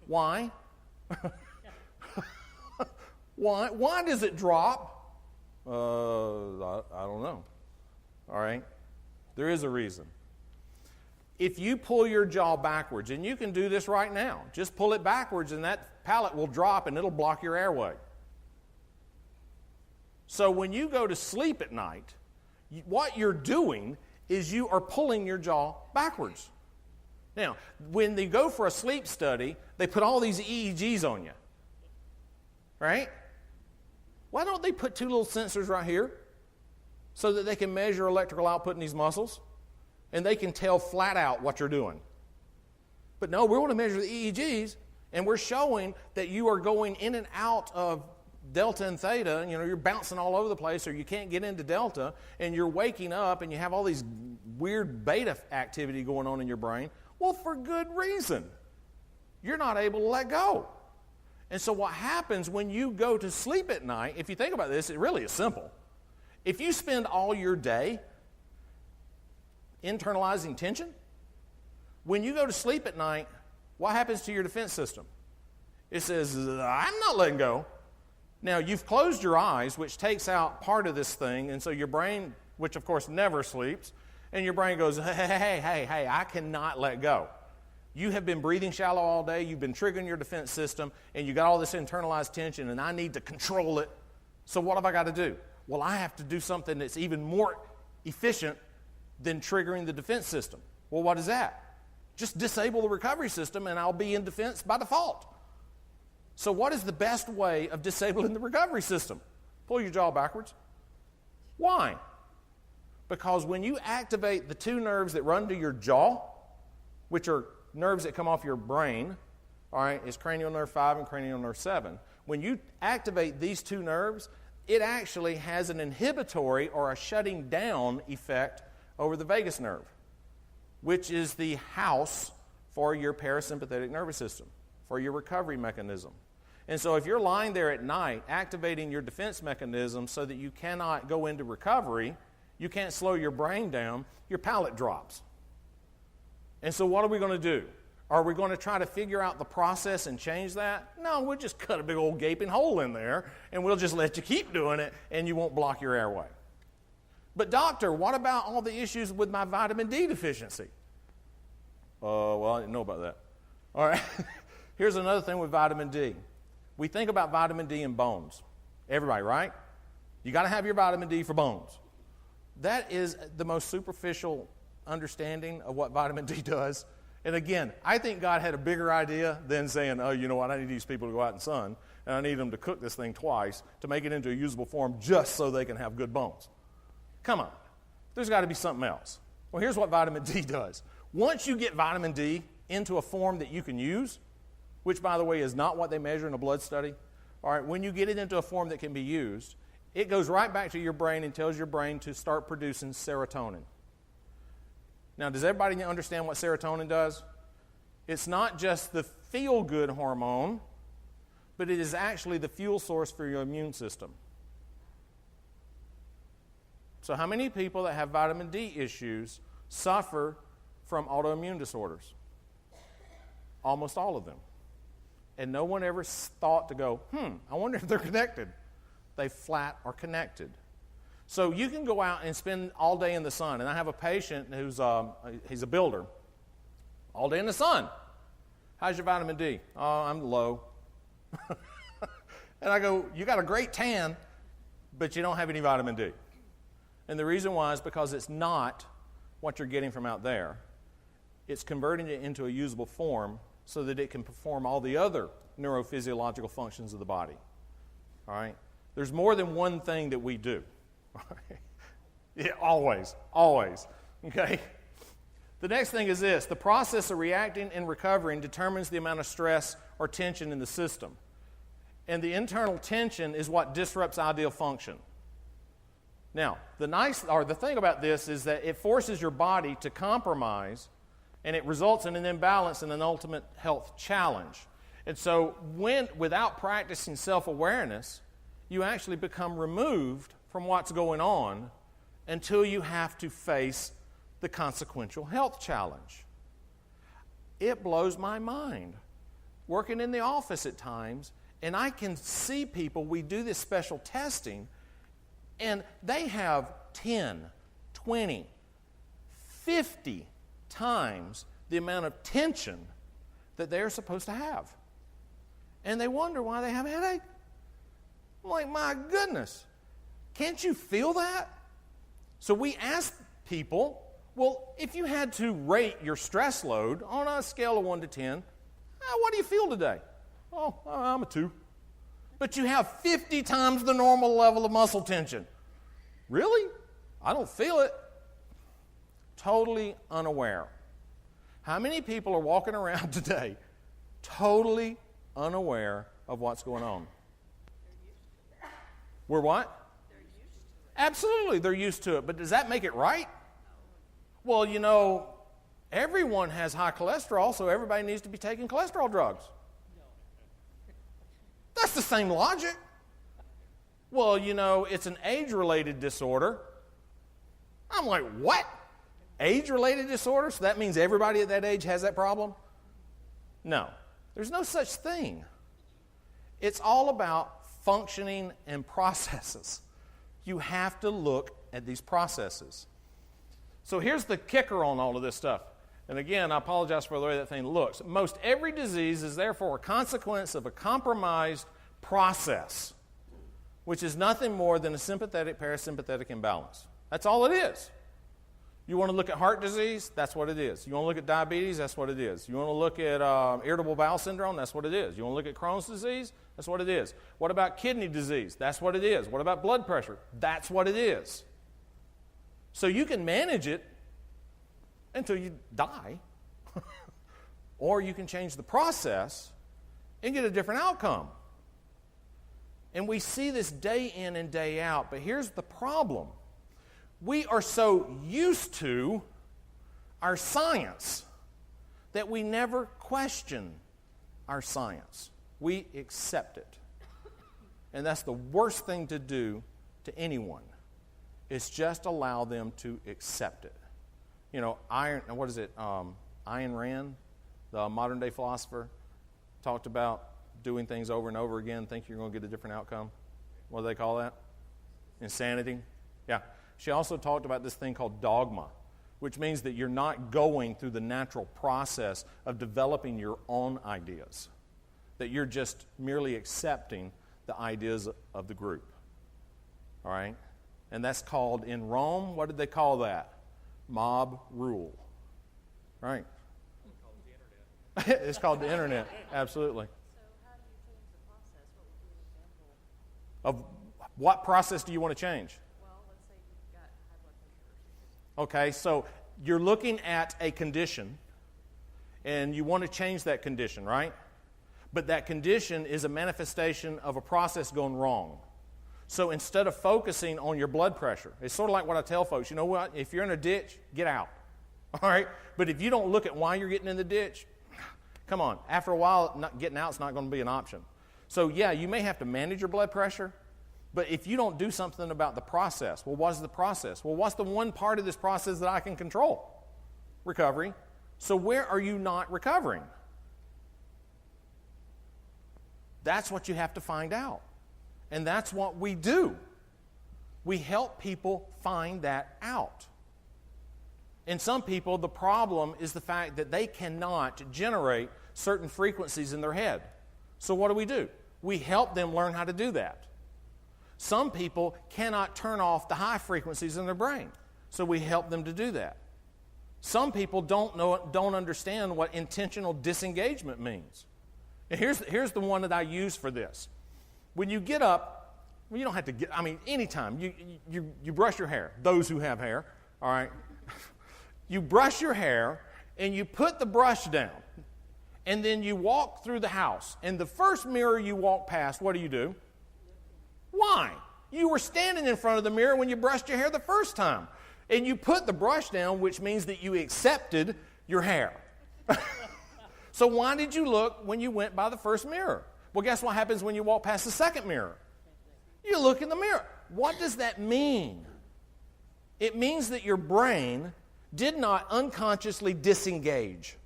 Why? Why does it drop? I don't know. All right? There is a reason. If you pull your jaw backwards, and you can do this right now, just pull it backwards and that palate will drop and it'll block your airway. So when you go to sleep at night, what you're doing is you are pulling your jaw backwards. Now, when they go for a sleep study, they put all these EEGs on you, right? Why don't they put two little sensors right here so that they can measure electrical output in these muscles and they can tell flat out what you're doing? But no, we want to measure the EEGs, and we're showing that you are going in and out of delta and theta. You know, you're bouncing all over the place, or you can't get into delta, and you're waking up and you have all these weird beta activity going on in your brain. Well, for good reason. You're not able to let go. And so what happens when you go to sleep at night, if you think about this, it really is simple. If you spend all your day internalizing tension, when you go to sleep at night, what happens to your defense system? It says, I'm not letting go. Now, you've closed your eyes, which takes out part of this thing, and so your brain, which of course never sleeps, and your brain goes, hey, I cannot let go. You have been breathing shallow all day, you've been triggering your defense system, and you got all this internalized tension, and I need to control it. So what have I got to do? Well, I have to do something that's even more efficient than triggering the defense system. Well, what is that? Just disable the recovery system, and I'll be in defense by default. So what is the best way of disabling the recovery system? Pull your jaw backwards. Why? Because when you activate the two nerves that run to your jaw, which are nerves that come off your brain, all right, is cranial nerve 5 and cranial nerve 7. When you activate these two nerves, it actually has an inhibitory or a shutting down effect over the vagus nerve, which is the house for your parasympathetic nervous system, for your recovery mechanism. And so if you're lying there at night activating your defense mechanism so that you cannot go into recovery, you can't slow your brain down, your palate drops. And so what are we going to do? Are we going to try to figure out the process and change that? No, we'll just cut a big old gaping hole in there, and we'll just let you keep doing it, and you won't block your airway. But doctor, what about all the issues with my vitamin D deficiency? Well, I didn't know about that. All right. Here's another thing with vitamin D. We think about vitamin D in bones. Everybody, right? You got to have your vitamin D for bones. That is the most superficial understanding of what vitamin D does. And again, I think God had a bigger idea than saying, oh, you know what, I need these people to go out in the sun, and I need them to cook this thing twice to make it into a usable form just so they can have good bones. Come on. There's got to be something else. Well, here's what vitamin D does. Once you get vitamin D into a form that you can use, which, by the way, is not what they measure in a blood study, all right, when you get it into a form that can be used, it goes right back to your brain and tells your brain to start producing serotonin. Now, does everybody understand what serotonin does? It's not just the feel-good hormone, but it is actually the fuel source for your immune system. So how many people that have vitamin D issues suffer from autoimmune disorders? Almost all of them. And no one ever thought to go, I wonder if they're connected. They flat are connected. So you can go out and spend all day in the sun. And I have a patient who's he's a builder. All day in the sun. How's your vitamin D? Oh, I'm low. And I go, you got a great tan, but you don't have any vitamin D. And the reason why is because it's not what you're getting from out there. It's converting it into a usable form so that it can perform all the other neurophysiological functions of the body. All right? There's more than one thing that we do. Yeah, always. Okay? The next thing is this. The process of reacting and recovering determines the amount of stress or tension in the system. And the internal tension is what disrupts ideal function. Now, the thing about this is that it forces your body to compromise, and it results in an imbalance and an ultimate health challenge. And so without practicing self-awareness, you actually become removed from what's going on until you have to face the consequential health challenge. It blows my mind. Working in the office at times, and I can see people, we do this special testing, And they have 10, 20, 50 times the amount of tension that they're supposed to have. And they wonder why they have a headache. I'm like, my goodness, can't you feel that? So we ask people, well, if you had to rate your stress load on a scale of 1 to 10, what do you feel today? Oh, I'm a 2. But you have 50 times the normal level of muscle tension. Really? I don't feel it. Totally unaware. How many people are walking around today totally unaware of what's going on? We're what? Absolutely, they're used to it. But does that make it right? Well, you know, everyone has high cholesterol, so everybody needs to be taking cholesterol drugs. That's the same logic. Well, you know, it's an age-related disorder. I'm like, what? Age-related disorder? So that means everybody at that age has that problem? No, there's no such thing. It's all about functioning and processes. You have to look at these processes. So here's the kicker on all of this stuff. And again, I apologize for the way that thing looks. Most every disease is therefore a consequence of a compromised process, which is nothing more than a sympathetic-parasympathetic imbalance. That's all it is. You want to look at heart disease? That's what it is. You want to look at diabetes? That's what it is. You want to look at irritable bowel syndrome? That's what it is. You want to look at Crohn's disease? That's what it is. What about kidney disease? That's what it is. What about blood pressure? That's what it is. So you can manage it until you die, or you can change the process and get a different outcome. And we see this day in and day out, but here's the problem. We are so used to our science that we never question our science. We accept it. And that's the worst thing to do to anyone, is just allow them to accept it. You know, Ayn Rand, the modern-day philosopher, talked about doing things over and over again, think you're going to get a different outcome. What do they call that? Insanity? Yeah. She also talked about this thing called dogma, which means that you're not going through the natural process of developing your own ideas, that you're just merely accepting the ideas of the group. All right? And that's called, in Rome, what did they call that? Mob rule. Right? It's called the internet. Absolutely.
So how do you change the process? What would be an example?
Of what process do you want to change?
Well, let's say you've got high blood pressure.
Okay, so you're looking at a condition, and you want to change that condition, right? But that condition is a manifestation of a process going wrong. So instead of focusing on your blood pressure, it's sort of like what I tell folks, you know what, if you're in a ditch, get out, all right? But if you don't look at why you're getting in the ditch, come on, after a while, getting out is not going to be an option. So yeah, you may have to manage your blood pressure, but if you don't do something about the process, well, what is the process? Well, what's the one part of this process that I can control? Recovery. So where are you not recovering? That's what you have to find out. And that's what we do. We help people find that out. In some people, the problem is the fact that they cannot generate certain frequencies in their head. So what do? We help them learn how to do that. Some people cannot turn off the high frequencies in their brain. So we help them to do that. Some people don't understand what intentional disengagement means. And here's the one that I use for this. When you get up, well, you don't have to get, anytime, you brush your hair, those who have hair, all right? You brush your hair, and you put the brush down, and then you walk through the house, and the first mirror you walk past, what do? Why? You were standing in front of the mirror when you brushed your hair the first time, and you put the brush down, which means that you accepted your hair. So why did you look when you went by the first mirror? Well, guess what happens when you walk past the second mirror? You look in the mirror. What does that mean? It means that your brain did not unconsciously disengage.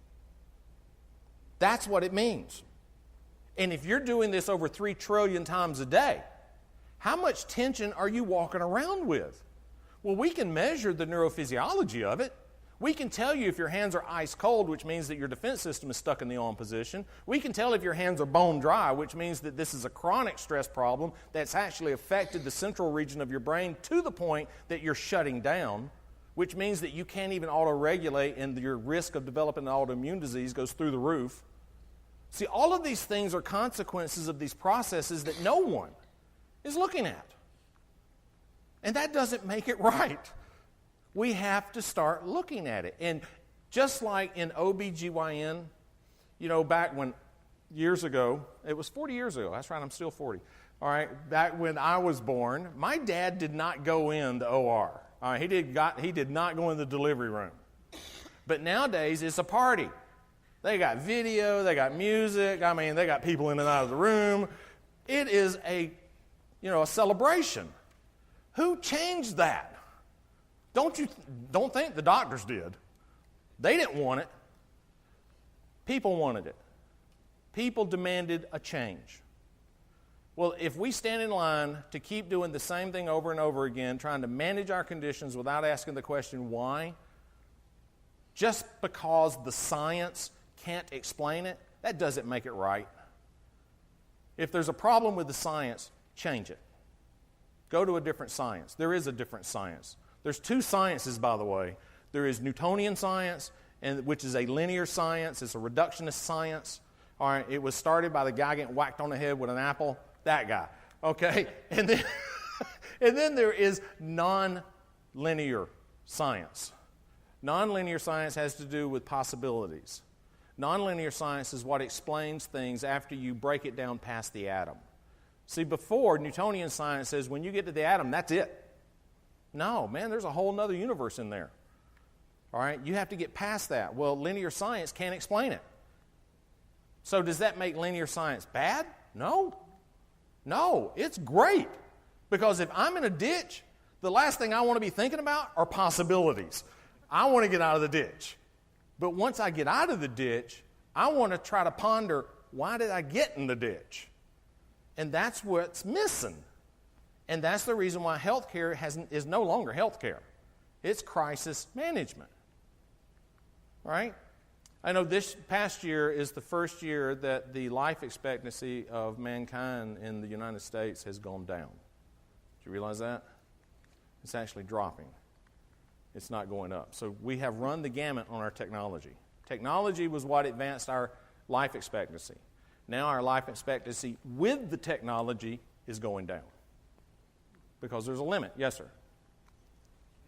That's what it means. And if you're doing this over 3 trillion times a day, How much tension are you walking around with? Well, we can measure the neurophysiology of it. We can tell you if your hands are ice cold, which means that your defense system is stuck in the on position. We can tell if your hands are bone dry, which means that this is a chronic stress problem that's actually affected the central region of your brain to the point that you're shutting down, which means that you can't even auto-regulate and your risk of developing an autoimmune disease goes through the roof. See, all of these things are consequences of these processes that no one is looking at. And that doesn't make it right. We have to start looking at it. And just like in OBGYN, back when years ago, it was 40 years ago. That's right, I'm still 40. All right, back when I was born, my dad did not go in the OR. All right, he did not go in the delivery room. But nowadays, it's a party. They got video, they got music. I mean, they got people in and out of the room. It is a celebration. Who changed that? Don't think the doctors did. They didn't want it. People wanted it. People demanded a change. Well, if we stand in line to keep doing the same thing over and over again, trying to manage our conditions without asking the question why, just because the science can't explain it, that doesn't make it right. If there's a problem with the science, change it. Go to a different science. There is a different science. There's two sciences, by the way. There is Newtonian science, which is a linear science. It's a reductionist science. All right, it was started by the guy getting whacked on the head with an apple. That guy. Okay, and then there is non-linear science. Non-linear science has to do with possibilities. Non-linear science is what explains things after you break it down past the atom. See, before, Newtonian science says when you get to the atom, that's it. No, man, there's a whole other universe in there. All right, you have to get past that. Well, linear science can't explain it. So does that make linear science bad? No. No, it's great. Because if I'm in a ditch, the last thing I want to be thinking about are possibilities. I want to get out of the ditch. But once I get out of the ditch, I want to try to ponder, why did I get in the ditch? And that's what's missing. And that's the reason why healthcare is no longer healthcare. It's crisis management. Right? I know this past year is the first year that the life expectancy of mankind in the United States has gone down. Did you realize that? It's actually dropping. It's not going up. So we have run the gamut on our technology. Technology was what advanced our life expectancy. Now our life expectancy with the technology is going down because there's a limit. Yes, sir?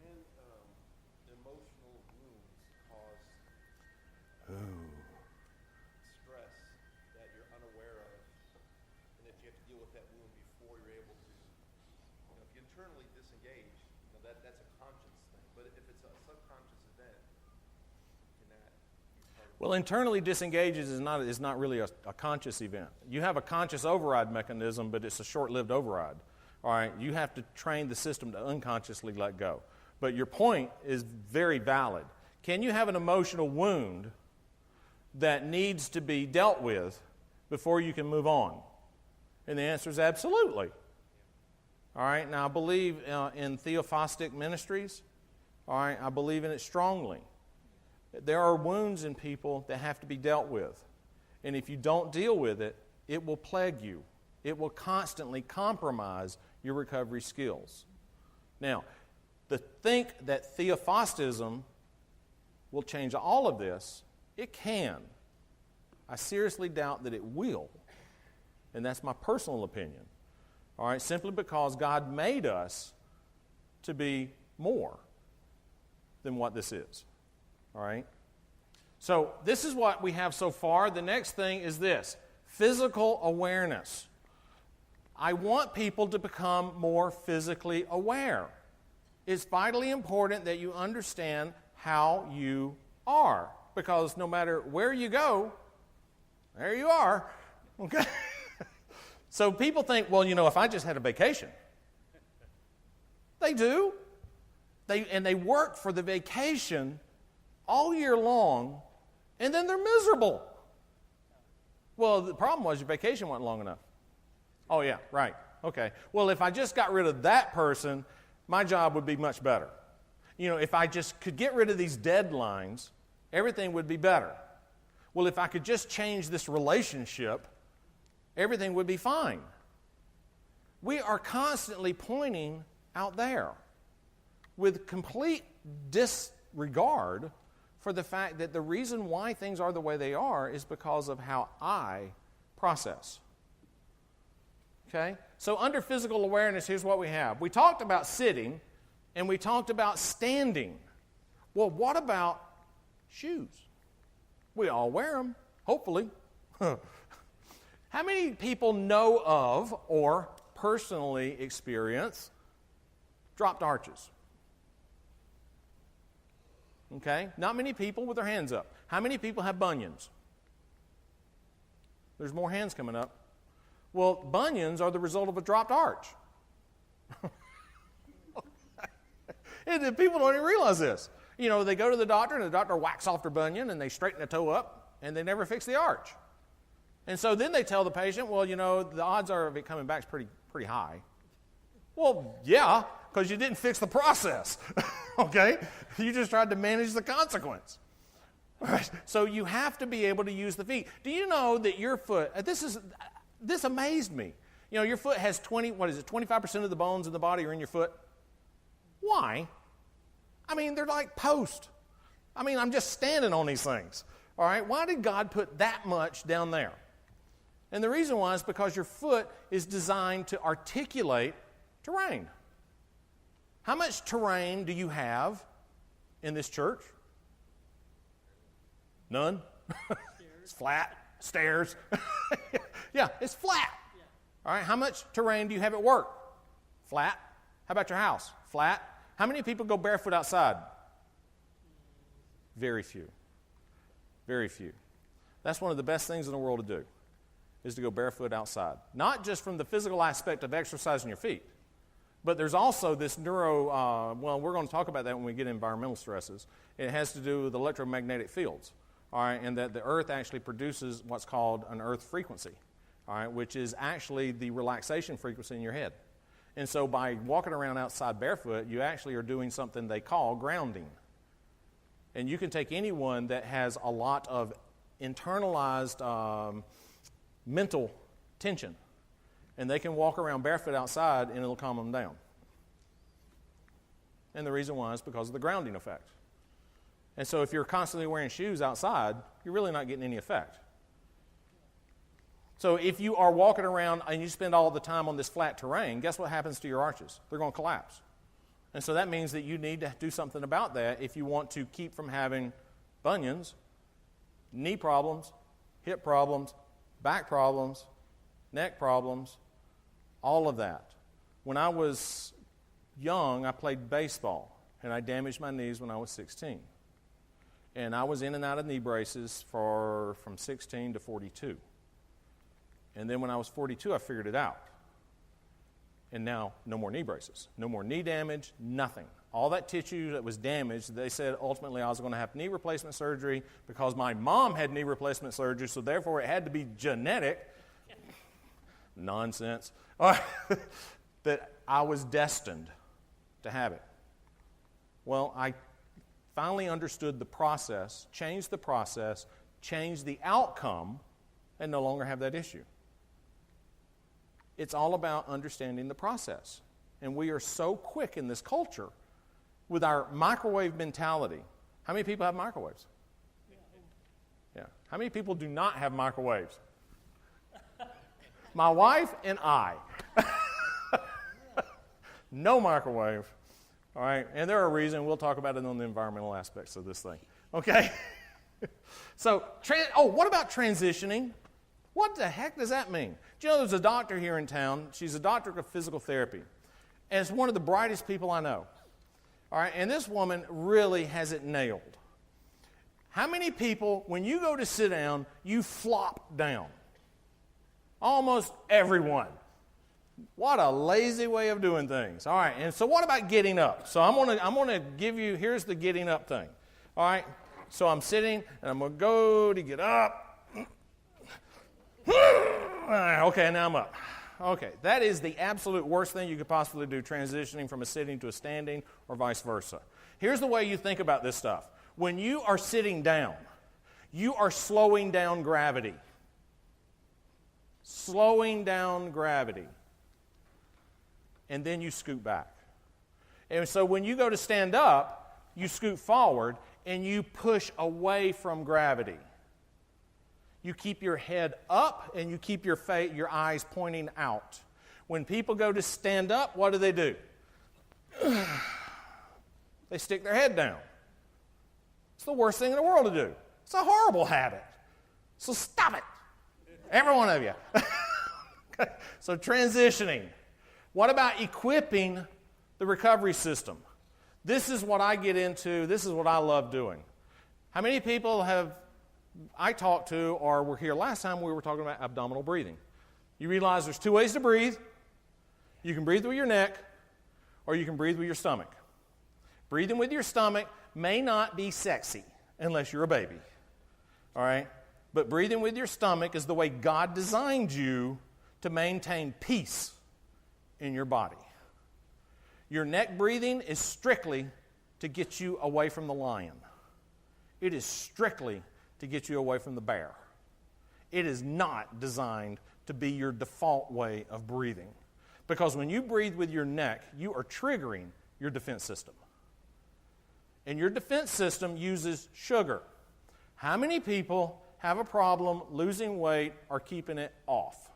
And emotional wounds cause stress that you're unaware of, and if you have to deal with that wound before you're able to, if you internally disengage, that's a conscious thing. But if it's a subconscious event, can that be part of it?
Well, internally disengages is not really a conscious event. You have a conscious override mechanism, but it's a short-lived override. All right, you have to train the system to unconsciously let go. But your point is very valid. Can you have an emotional wound that needs to be dealt with before you can move on? And the answer is absolutely. All right, now I believe in theophostic ministries. All right, I believe in it strongly. There are wounds in people that have to be dealt with. And if you don't deal with it, it will plague you. It will constantly compromise your recovery skills. Now, to think that theophostism will change all of this, it can. I seriously doubt that it will. And that's my personal opinion. All right, simply because God made us to be more than what this is. All right? So this is what we have so far. The next thing is this: physical awareness. I want people to become more physically aware. It's vitally important that you understand how you are, because no matter where you go, there you are. Okay? So people think, well, if I just had a vacation. They do. They work for the vacation all year long, and then they're miserable. Well, the problem was your vacation wasn't long enough. Oh, yeah, right. Okay. Well, if I just got rid of that person, my job would be much better. If I just could get rid of these deadlines, everything would be better. Well, if I could just change this relationship, everything would be fine. We are constantly pointing out there with complete disregard for the fact that the reason why things are the way they are is because of how I process. Okay? So under physical awareness, here's what we have. We talked about sitting, and we talked about standing. Well, what about shoes? We all wear them, hopefully. How many people know of or personally experience dropped arches? Okay? Not many people with their hands up. How many people have bunions? There's more hands coming up. Well, bunions are the result of a dropped arch. And people don't even realize this. They go to the doctor, and the doctor whacks off their bunion, and they straighten the toe up, and they never fix the arch. And so then they tell the patient, well, the odds are of it coming back is pretty high. Well, yeah, because you didn't fix the process, okay? You just tried to manage the consequence. Right? So you have to be able to use the feet. Do you know that your foot, this amazed me. Your foot has 25% of the bones in the body are in your foot. Why? They're like posts. I'm just standing on these things. All right? Why did God put that much down there? And the reason why is because your foot is designed to articulate terrain. How much terrain do you have in this church? None? It's flat. Stairs. Yeah, it's flat. Yeah. All right, how much terrain do you have at work? Flat. How about your house? Flat. How many people go barefoot outside? Very few. Very few. That's one of the best things in the world to do, is to go barefoot outside. Not just from the physical aspect of exercising your feet, but there's also this we're going to talk about that when we get environmental stresses. It has to do with electromagnetic fields, all right, and that the earth actually produces what's called an earth frequency, all right, which is actually the relaxation frequency in your head. And so by walking around outside barefoot, you actually are doing something they call grounding. And you can take anyone that has a lot of internalized mental tension, and they can walk around barefoot outside, and it'll calm them down. And the reason why is because of the grounding effect. And so if you're constantly wearing shoes outside, you're really not getting any effect. So if you are walking around and you spend all the time on this flat terrain, guess what happens to your arches? They're going to collapse. And so that means that you need to do something about that if you want to keep from having bunions, knee problems, hip problems, back problems, neck problems, all of that. When I was young, I played baseball, and I damaged my knees when I was 16. And I was in and out of knee braces from 16 to 42. And then when I was 42, I figured it out. And now, no more knee braces. No more knee damage, nothing. All that tissue that was damaged, they said ultimately I was going to have knee replacement surgery because my mom had knee replacement surgery, so therefore it had to be genetic. Nonsense. That I was destined to have it. Well, I finally understood the process, changed the process, changed the outcome, and no longer have that issue. It's all about understanding the process. And we are so quick in this culture with our microwave mentality. How many people have microwaves? Yeah. How many people do not have microwaves? My wife and I. No microwave. All right. And there are reasons. We'll talk about it on the environmental aspects of this thing. Okay? So, what about transitioning? What the heck does that mean? Do you know there's a doctor here in town? She's a doctor of physical therapy. And it's one of the brightest people I know. All right, and this woman really has it nailed. How many people, when you go to sit down, you flop down? Almost everyone. What a lazy way of doing things. All right, and so what about getting up? So I'm gonna give you, here's the getting up thing. All right, so I'm sitting, and I'm going to go to get up. Okay, now I'm up. Okay, that is the absolute worst thing you could possibly do, transitioning from a sitting to a standing or vice versa. Here's the way you think about this stuff. When you are sitting down, you are slowing down gravity. Slowing down gravity. And then you scoot back. And so when you go to stand up, you scoot forward and you push away from gravity. You keep your head up and you keep your eyes pointing out. When people go to stand up, what do? They stick their head down. It's the worst thing in the world to do. It's a horrible habit. So stop it. Every one of you. So transitioning. What about equipping the recovery system? This is what I get into. This is what I love doing. How many people have I talked to or were here last time we were talking about abdominal breathing? You realize there's two ways to breathe. You can breathe with your neck or you can breathe with your stomach. Breathing with your stomach may not be sexy unless you're a baby. All right? But breathing with your stomach is the way God designed you to maintain peace in your body. Your neck breathing is strictly to get you away from the lion. It is strictly to get you away from the bear. It is not designed to be your default way of breathing. Because when you breathe with your neck, you are triggering your defense system. And your defense system uses sugar. How many people have a problem losing weight or keeping it off?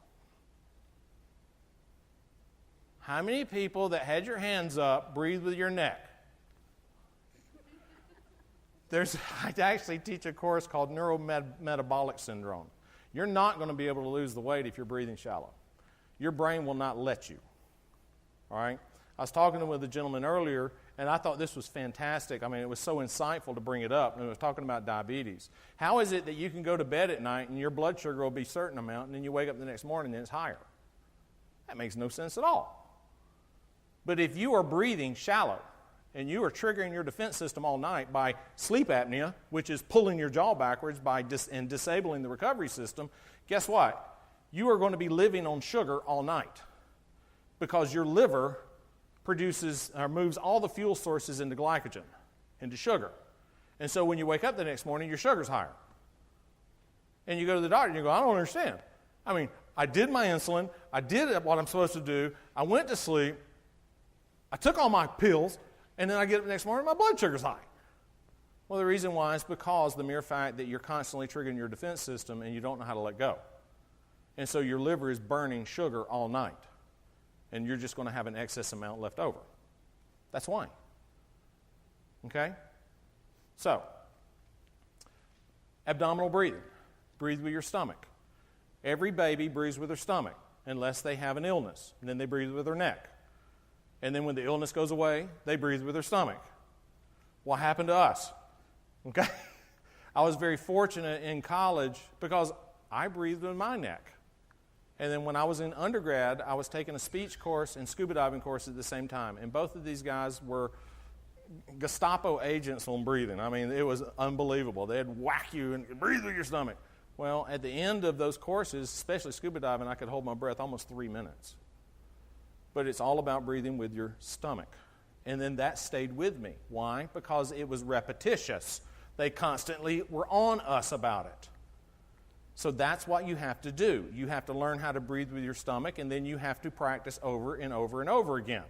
How many people that had your hands up breathe with your neck? I actually teach a course called neurometabolic syndrome. You're not going to be able to lose the weight if you're breathing shallow. Your brain will not let you. All right? I was talking with a gentleman earlier, and I thought this was fantastic. I mean, it was so insightful to bring it up. And it was talking about diabetes. How is it that you can go to bed at night and your blood sugar will be a certain amount, and then you wake up the next morning and it's higher? That makes no sense at all. But if you are breathing shallow, and you are triggering your defense system all night by sleep apnea, which is pulling your jaw backwards and disabling the recovery system, guess what? You are going to be living on sugar all night because your liver moves all the fuel sources into glycogen, into sugar. And so when you wake up the next morning, your sugar's higher. And you go to the doctor and you go, I don't understand. I mean, I did my insulin, I did what I'm supposed to do, I went to sleep, I took all my pills, and then I get up the next morning, my blood sugar's high. Well, the reason why is because the mere fact that you're constantly triggering your defense system and you don't know how to let go. And so your liver is burning sugar all night. And you're just going to have an excess amount left over. That's why. Okay? So, abdominal breathing. Breathe with your stomach. Every baby breathes with their stomach unless they have an illness. And then they breathe with their neck. And then when the illness goes away, they breathe with their stomach. What happened to us? Okay? I was very fortunate in college because I breathed with my neck. And then when I was in undergrad, I was taking a speech course and scuba diving course at the same time. And both of these guys were Gestapo agents on breathing. I mean, it was unbelievable. They'd whack you and breathe with your stomach. Well, at the end of those courses, especially scuba diving, I could hold my breath almost 3 minutes. But it's all about breathing with your stomach. And then that stayed with me. Why? Because it was repetitious. They constantly were on us about it. So that's what you have to do. You have to learn how to breathe with your stomach, and then you have to practice over and over and over again.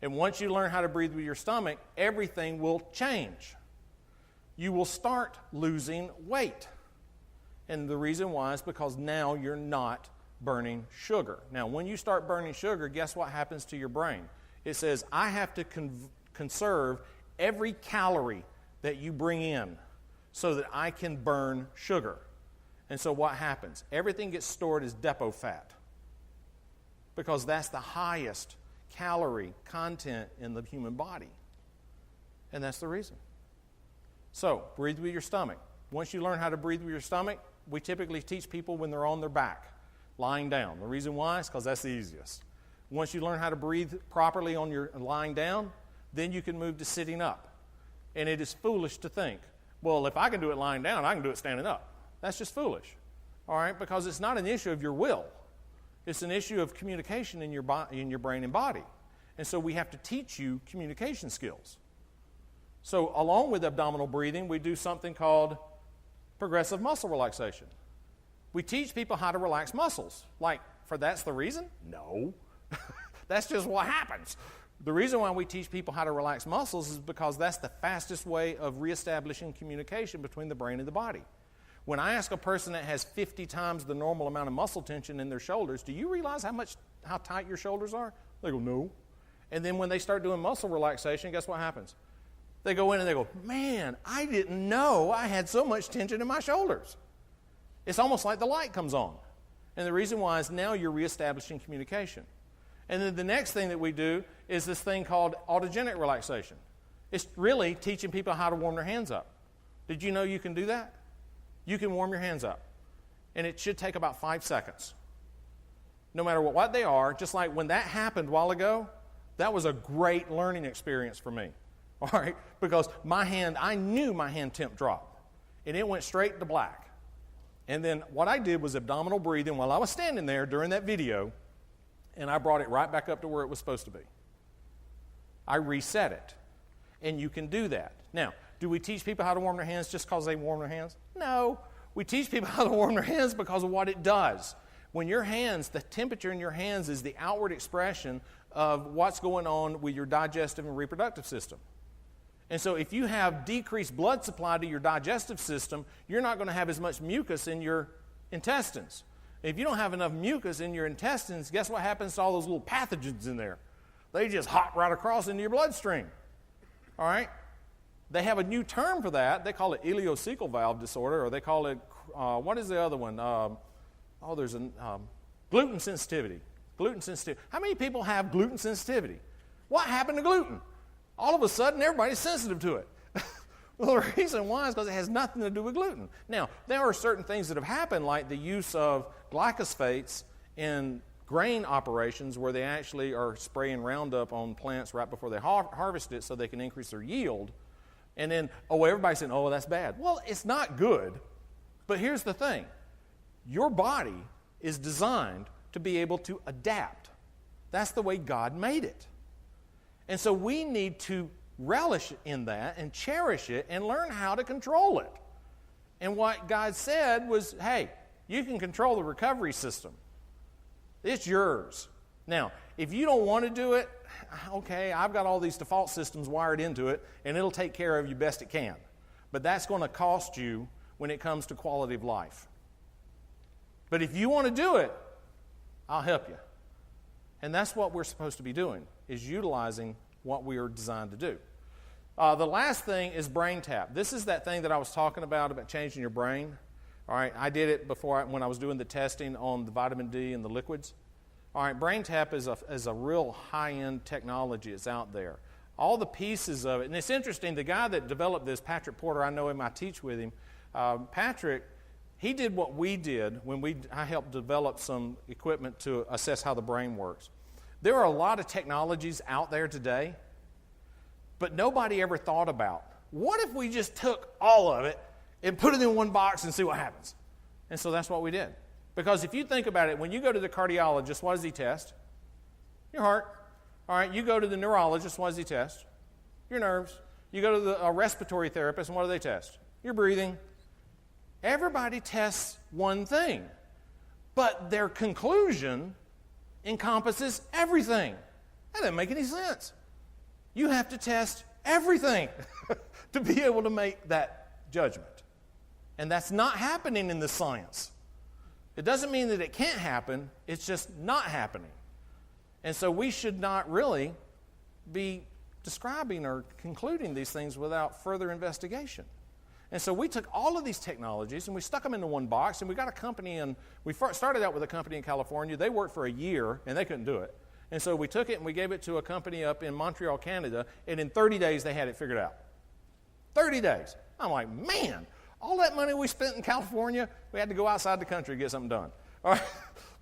And once you learn how to breathe with your stomach, everything will change. You will start losing weight. And the reason why is because now you're not burning sugar. Now, when you start burning sugar, guess what happens to your brain? It says, I have to conserve every calorie that you bring in so that I can burn sugar. And so what happens? Everything gets stored as depot fat because that's the highest calorie content in the human body. And that's the reason. So, breathe with your stomach. Once you learn how to breathe with your stomach, we typically teach people when they're on their back, lying down. The reason why is because that's the easiest. Once you learn how to breathe properly on your lying down, then you can move to sitting up. And it is foolish to think, well, if I can do it lying down, I can do it standing up. That's just foolish, all right? Because it's not an issue of your will. It's an issue of communication in your brain and body. And so we have to teach you communication skills. So along with abdominal breathing, we do something called progressive muscle relaxation. We teach people how to relax muscles. Like, that's the reason? No. That's just what happens. The reason why we teach people how to relax muscles is because that's the fastest way of reestablishing communication between the brain and the body. When I ask a person that has 50 times the normal amount of muscle tension in their shoulders, do you realize how tight your shoulders are? They go, no. And then when they start doing muscle relaxation, guess what happens? They go in and they go, man, I didn't know I had so much tension in my shoulders. It's almost like the light comes on. And the reason why is now you're reestablishing communication. And then the next thing that we do is this thing called autogenic relaxation. It's really teaching people how to warm their hands up. Did you know you can do that? You can warm your hands up. And it should take about 5 seconds. No matter what they are, just like when that happened a while ago, that was a great learning experience for me. All right? Because I knew my hand temp dropped. And it went straight to black. And then what I did was abdominal breathing while I was standing there during that video, and I brought it right back up to where it was supposed to be. I reset it. And you can do that. Now, do we teach people how to warm their hands just because they warm their hands? No. We teach people how to warm their hands because of what it does. When your hands, the temperature in your hands is the outward expression of what's going on with your digestive and reproductive system. And so if you have decreased blood supply to your digestive system, you're not going to have as much mucus in your intestines. If you don't have enough mucus in your intestines, guess what happens to all those little pathogens in there? They just hop right across into your bloodstream. All right? They have a new term for that. They call it ileocecal valve disorder, or they call it, what is the other one? There's gluten sensitivity. Gluten sensitivity. How many people have gluten sensitivity? What happened to gluten? All of a sudden, everybody's sensitive to it. Well, the reason why is because it has nothing to do with gluten. Now, there are certain things that have happened, like the use of glyphosates in grain operations where they actually are spraying Roundup on plants right before they harvest it so they can increase their yield. And then, everybody's saying, that's bad. Well, it's not good. But here's the thing. Your body is designed to be able to adapt. That's the way God made it. And so we need to relish in that and cherish it and learn how to control it. And what God said was, hey, you can control the recovery system. It's yours. Now, if you don't want to do it, okay, I've got all these default systems wired into it, and it'll take care of you best it can. But that's going to cost you when it comes to quality of life. But if you want to do it, I'll help you. And that's what we're supposed to be doing, is utilizing what we are designed to do. The last thing is brain tap. This is that thing that I was talking about changing your brain. All right, I did it before when I was doing the testing on the vitamin D and the liquids. All right, brain tap is a real high-end technology. It's out there. All the pieces of it, and it's interesting, the guy that developed this, Patrick Porter, I know him, I teach with him. Patrick, he did what we did when I helped develop some equipment to assess how the brain works. There are a lot of technologies out there today, but nobody ever thought about, what if we just took all of it and put it in one box and see what happens? And so that's what we did. Because if you think about it, when you go to the cardiologist, what does he test? Your heart. All right, you go to the neurologist, what does he test? Your nerves. You go to the respiratory therapist, and what do they test? Your breathing. Everybody tests one thing, but their conclusion encompasses everything. That doesn't make any sense. You have to test everything to be able to make that judgment. And that's not happening in the science. It doesn't mean that it can't happen, it's just not happening. And so we should not really be describing or concluding these things without further investigation. And so we took all of these technologies and we stuck them into one box, and we got a company, and we started out with a company in California. They worked for a year and they couldn't do it. And so we took it and we gave it to a company up in Montreal, Canada, and in 30 days they had it figured out. 30 days. I'm like, man, all that money we spent in California, we had to go outside the country to get something done. All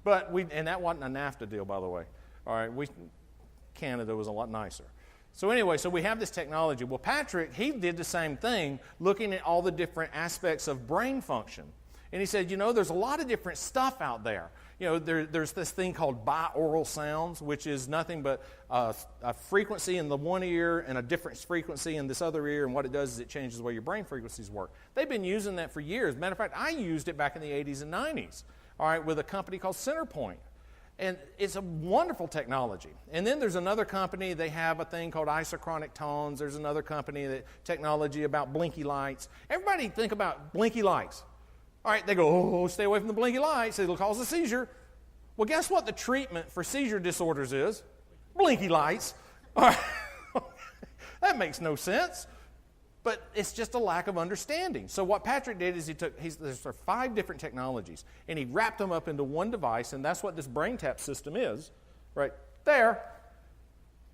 right? And that wasn't a NAFTA deal, by the way. All right, Canada was a lot nicer. So anyway, so we have this technology. Well, Patrick, he did the same thing, looking at all the different aspects of brain function. And he said, there's a lot of different stuff out there. There's this thing called binaural sounds, which is nothing but a frequency in the one ear and a different frequency in this other ear, and what it does is it changes the way your brain frequencies work. They've been using that for years. Matter of fact, I used it back in the 80s and 90s, all right, with a company called Centerpoint. And it's a wonderful technology. And then there's another company, they have a thing called isochronic tones. There's another company, technology about blinky lights. Everybody think about blinky lights. All right, they go, oh, stay away from the blinky lights. It'll cause a seizure. Well, guess what the treatment for seizure disorders is? Blinky lights. All right. That makes no sense. But it's just a lack of understanding. So what Patrick did is there's 5 different technologies, and he wrapped them up into one device, and that's what this brain tap system is, right there.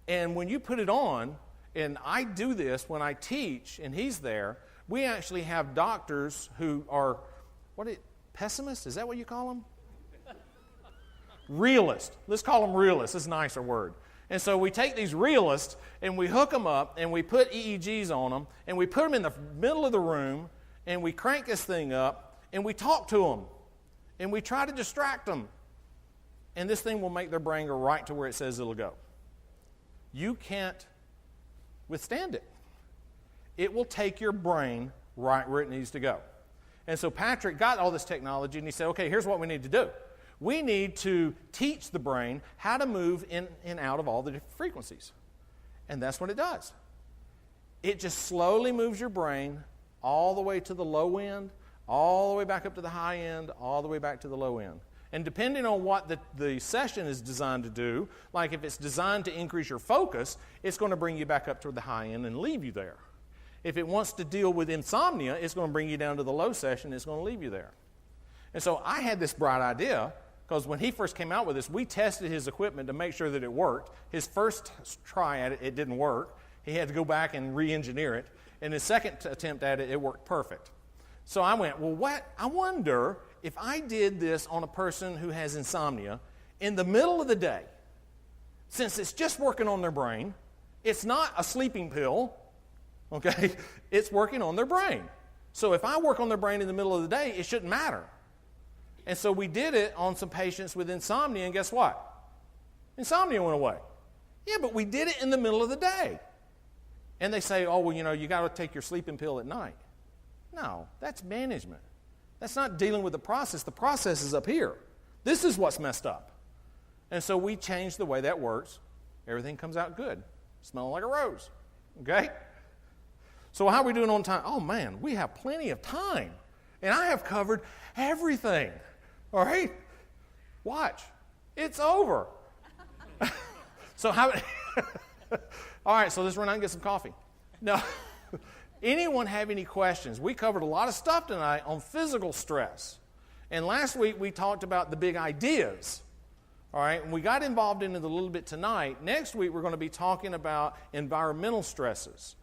And when you put it on, and I do this when I teach, and he's there, we actually have doctors who are, pessimists? Is that what you call them? Realists. Let's call them realists. It's a nicer word. And so we take these realists and we hook them up and we put EEGs on them and we put them in the middle of the room and we crank this thing up and we talk to them and we try to distract them. And this thing will make their brain go right to where it says it'll go. You can't withstand it. It will take your brain right where it needs to go. And so Patrick got all this technology and he said, okay, here's what we need to do. We need to teach the brain how to move in and out of all the different frequencies. And that's what it does. It just slowly moves your brain all the way to the low end, all the way back up to the high end, all the way back to the low end. And depending on what the session is designed to do, like if it's designed to increase your focus, it's going to bring you back up to the high end and leave you there. If it wants to deal with insomnia, it's going to bring you down to the low session, it's going to leave you there. And so I had this bright idea, because when he first came out with this, we tested his equipment to make sure that it worked. His first try at it, it didn't work. He had to go back and re-engineer it. And his second attempt at it, it worked perfect. So I went, I wonder if I did this on a person who has insomnia in the middle of the day, since it's just working on their brain, it's not a sleeping pill, okay? It's working on their brain. So if I work on their brain in the middle of the day, it shouldn't matter. And so we did it on some patients with insomnia, and guess what? Insomnia went away. Yeah, but we did it in the middle of the day. And they say, oh, well, you got to take your sleeping pill at night. No, that's management. That's not dealing with the process. The process is up here. This is what's messed up. And so we changed the way that works. Everything comes out good, smelling like a rose. Okay? So how are we doing on time? Oh, man, we have plenty of time. And I have covered everything. All right? Watch. It's over. So how... All right, so let's run out and get some coffee. Now, anyone have any questions? We covered a lot of stuff tonight on physical stress. And last week we talked about the big ideas. All right, and we got involved in it a little bit tonight. Next week we're going to be talking about environmental stresses.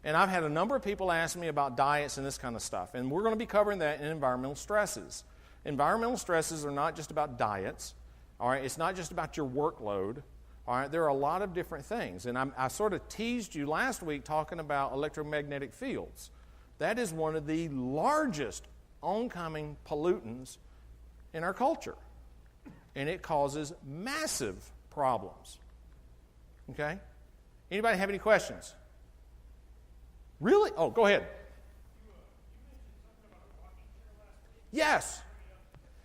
And I've had a number of people ask me about diets and this kind of stuff. And we're going to be covering that in environmental stresses. Environmental stresses are not just about diets. All right, it's not just about your workload. All right, there are a lot of different things. And I sort of teased you last week talking about electromagnetic fields. That is one of the largest oncoming pollutants in our culture. And it causes massive problems. Okay? Anybody have any questions? Really? Oh, go ahead. Yes.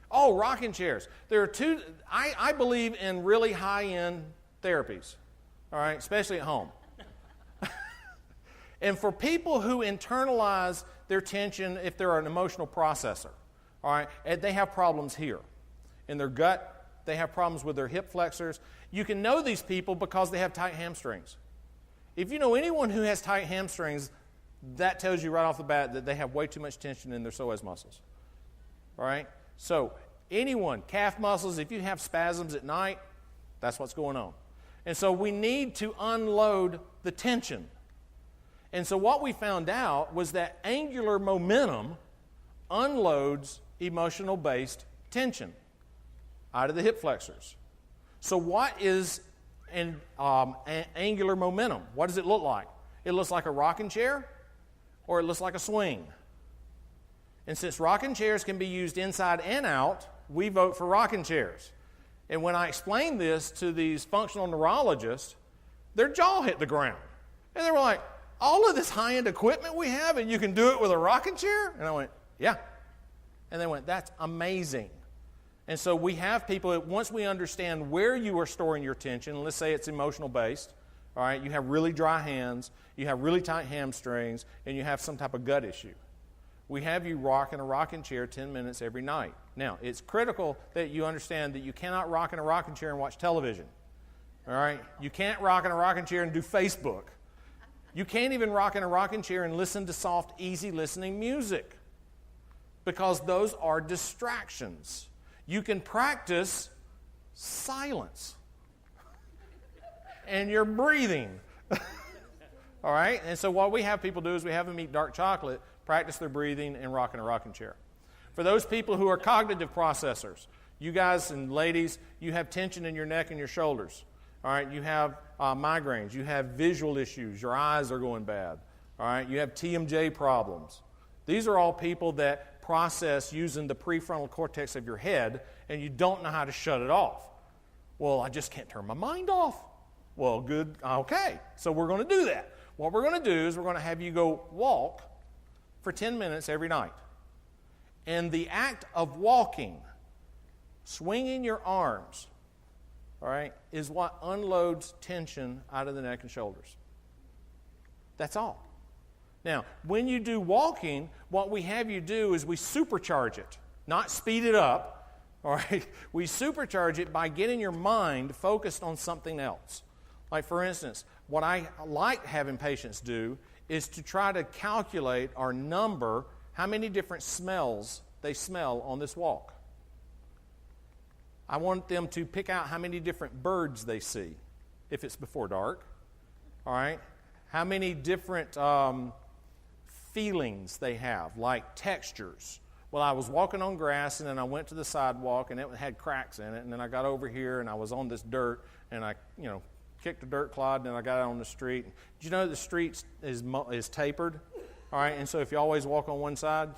Oh, rocking chairs. There are two, I believe in really high-end therapies, all right, especially at home. And for people who internalize their tension, if they're an emotional processor, all right, and they have problems here. In their gut, they have problems with their hip flexors. You can know these people because they have tight hamstrings. If you know anyone who has tight hamstrings, that tells you right off the bat that they have way too much tension in their psoas muscles. All right? So anyone, calf muscles, if you have spasms at night, that's what's going on. And so we need to unload the tension. And so what we found out was that angular momentum unloads emotional-based tension out of the hip flexors. So what is an angular momentum? What does it look like? It looks like a rocking chair, or it looks like a swing. And since rocking chairs can be used inside and out, we vote for rocking chairs. And when I explained this to these functional neurologists, their jaw hit the ground. And they were like, all of this high-end equipment we have, and you can do it with a rocking chair? And I went, yeah. And they went, that's amazing. And so we have people, once we understand where you are storing your tension, let's say it's emotional-based, all right, you have really dry hands, you have really tight hamstrings, and you have some type of gut issue. We have you rock in a rocking chair 10 minutes every night. Now, it's critical that you understand that you cannot rock in a rocking chair and watch television. All right? You can't rock in a rocking chair and do Facebook. You can't even rock in a rocking chair and listen to soft, easy listening music, because those are distractions. You can practice silence and your breathing. All right? And so what we have people do is we have them eat dark chocolate, practice their breathing, and rock in a rocking chair. For those people who are cognitive processors, you guys and ladies, you have tension in your neck and your shoulders. All right? You have migraines. You have visual issues. Your eyes are going bad. All right? You have TMJ problems. These are all people that process using the prefrontal cortex of your head, and you don't know how to shut it off. Well, I just can't turn my mind off. Well, good. Okay. So we're going to do that. What we're going to do is we're going to have you go walk for 10 minutes every night. And the act of walking, swinging your arms, all right, is what unloads tension out of the neck and shoulders. That's all. Now, when you do walking, what we have you do is we supercharge it, not speed it up. All right? We supercharge it by getting your mind focused on something else. Like, for instance, what I like having patients do is to try to calculate or number how many different smells they smell on this walk. I want them to pick out how many different birds they see, if it's before dark. All right? How many different feelings they have, like textures. Well, I was walking on grass, and then I went to the sidewalk, and it had cracks in it, and then I got over here, and I was on this dirt, and I, kicked a dirt clod, and then I got out on the street. Did you know the street is tapered? All right, and so if you always walk on one side,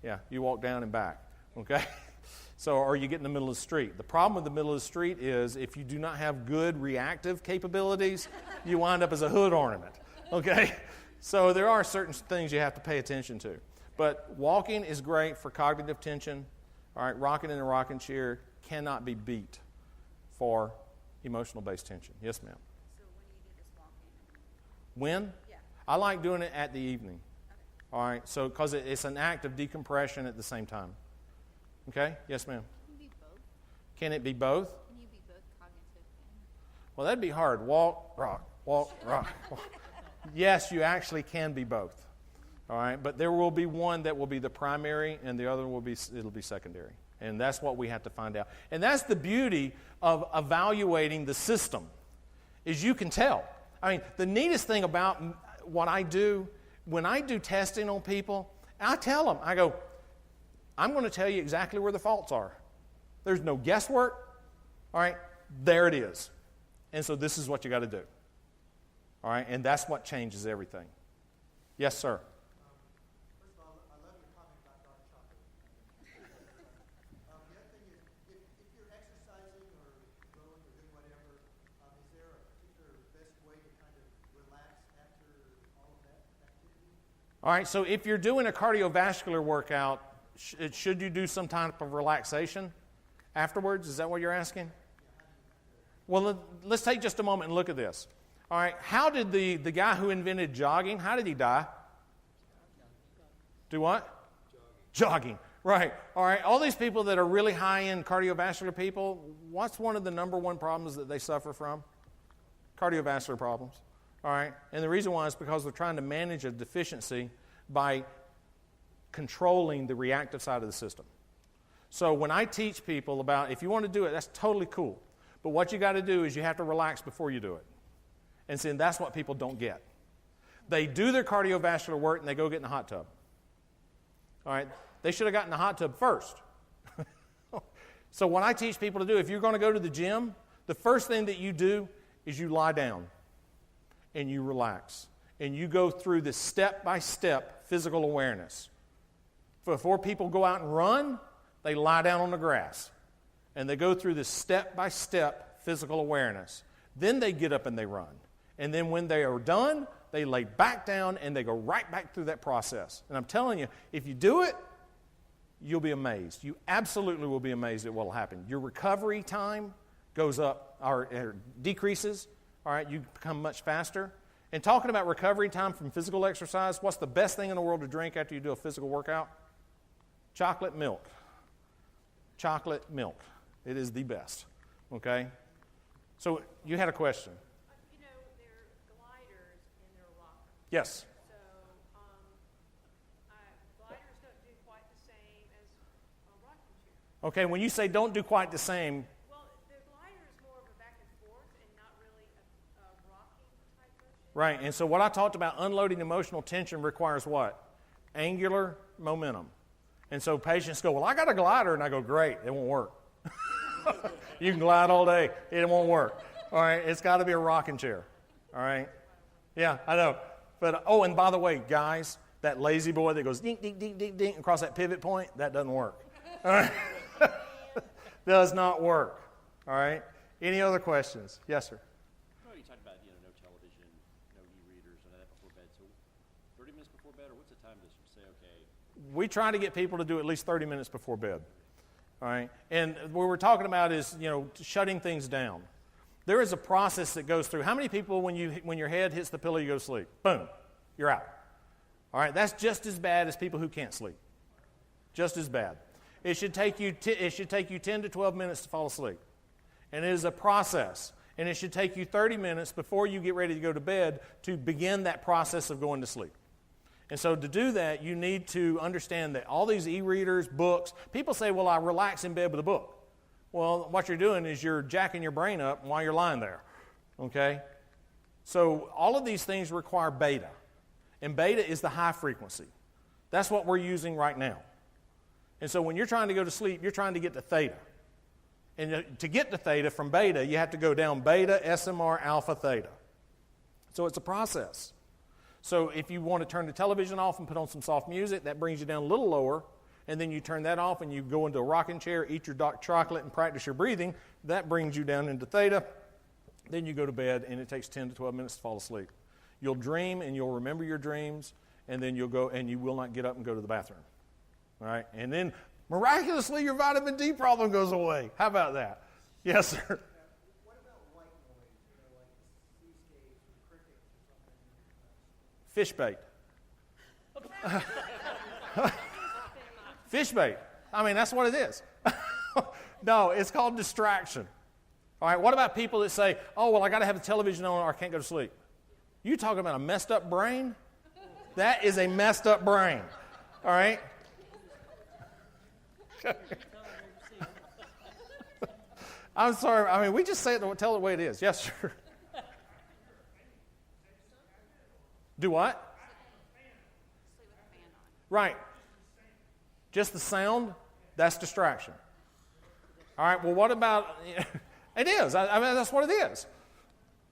yeah, you walk down and back, okay? So, or you get in the middle of the street. The problem with the middle of the street is if you do not have good reactive capabilities, you wind up as a hood ornament, okay? So there are certain things you have to pay attention to. But walking is great for cognitive tension. All right, rocking in a rocking chair cannot be beat for emotional-based tension. Yes, ma'am.
So when do you do this walking?
When?
Yeah.
I like doing it at the evening. Okay. All right, so because it's an act of decompression at the same time. Okay? Yes, ma'am.
Can it be both?
Can it be both?
Can you be both cognitive and...
Well, that'd be hard. Walk, rock, walk, rock. Yes, you actually can be both. All right, but there will be one that will be the primary, and the other it'll be secondary, and that's what we have to find out. And that's the beauty of evaluating the system, is you can tell. I mean, the neatest thing about what I do when I do testing on people, I tell them, I go, I'm going to tell you exactly where the faults are. There's no guesswork. All right, there it is, and so this is what you got to do. All right, and that's what changes everything. Yes, sir.
First of all, I love your comment about dark chocolate. The other thing is, if you're exercising or rowing or doing whatever, is there a particular best way to kind of relax after all of that activity?
All right, so if you're doing a cardiovascular workout, should you do some type of relaxation afterwards? Is that what you're asking? Well, let's take just a moment and look at this. All right, how did the guy who invented jogging, how did he die? Do what? Jogging. Right. All right, all these people that are really high-end cardiovascular people, what's one of the number one problems that they suffer from? Cardiovascular problems. All right, and the reason why is because they're trying to manage a deficiency by controlling the reactive side of the system. So when I teach people about, if you want to do it, that's totally cool. But what you got to do is you have to relax before you do it. And see, that's what people don't get. They do their cardiovascular work and they go get in the hot tub. All right? They should have gotten in the hot tub first. So what I teach people to do, if you're going to go to the gym, the first thing that you do is you lie down and you relax. And you go through this step-by-step physical awareness. Before people go out and run, They lie down on the grass. And they go through this step-by-step physical awareness. Then they get up and they run. And then when they are done, they lay back down and they go right back through that process. And I'm telling you, if you do it, you'll be amazed. You absolutely will be amazed at what will happen. Your recovery time goes up or decreases. All right, you become much faster. And talking about recovery time from physical exercise, what's the best thing in the world to drink after you do a physical workout? Chocolate milk. Chocolate milk. It is the best. Okay? So you had a question.
You know, they're gliders and they're rockers.
Yes.
So gliders don't do quite the same as a rocking chair.
Okay, when you say don't do quite the same,
Well, the glider is more of a back and forth and not really a rocking type motion.
right, and so what I talked about, unloading emotional tension requires what? Angular momentum. And so patients go, well, I got a glider, and I go, great, it won't work. You can glide all day, it won't work. All right, it's got to be a rocking chair. All right? Yeah, I know. But, oh, and by the way, guys, that lazy boy that goes ding, ding, ding, ding, ding across that pivot point, that doesn't work. All right? Does not work. All right? Any other questions? Yes, sir.
No, you talked about, no television, no e-readers, none of that before bed. So 30 minutes before bed, or what's the time to say, okay?
We try to get people to do at least 30 minutes before bed. All right? And what we're talking about is, shutting things down. There is a process that goes through. How many people, when your head hits the pillow, you go to sleep? Boom, you're out. All right? That's just as bad as people who can't sleep. Just as bad. It should take you 10 to 12 minutes to fall asleep. And it is a process. And it should take you 30 minutes before you get ready to go to bed to begin that process of going to sleep. And so to do that, you need to understand that all these e-readers, books, people say, well, I relax in bed with a book. Well, what you're doing is you're jacking your brain up while you're lying there, okay? So all of these things require beta, and beta is the high frequency. That's what we're using right now. And so when you're trying to go to sleep, you're trying to get to theta. And to get to theta from beta, you have to go down beta, SMR, alpha, theta. So it's a process. So if you want to turn the television off and put on some soft music, that brings you down a little lower, and then you turn that off and you go into a rocking chair, eat your dark chocolate, and practice your breathing. That brings you down into theta. Then you go to bed, and it takes 10 to 12 minutes to fall asleep. You'll dream, and you'll remember your dreams, and then you'll go, and you will not get up and go to the bathroom. All right? And then, miraculously, your vitamin D problem goes away. How about that? Yes, sir.
What about white noise? Like seascapes or crickets or something?
Fish bait. Fish bait. I mean, that's what it is. No, it's called distraction. All right, what about people that say, oh, well, I got to have the television on or I can't go to sleep? You talking about a messed up brain? That is a messed up brain. All right? I'm sorry. I mean, we just say it, tell it the way it is. Yes, sir. Do what? Right. Just the sound, that's distraction. All right, well, what about, it is. I mean, that's what it is.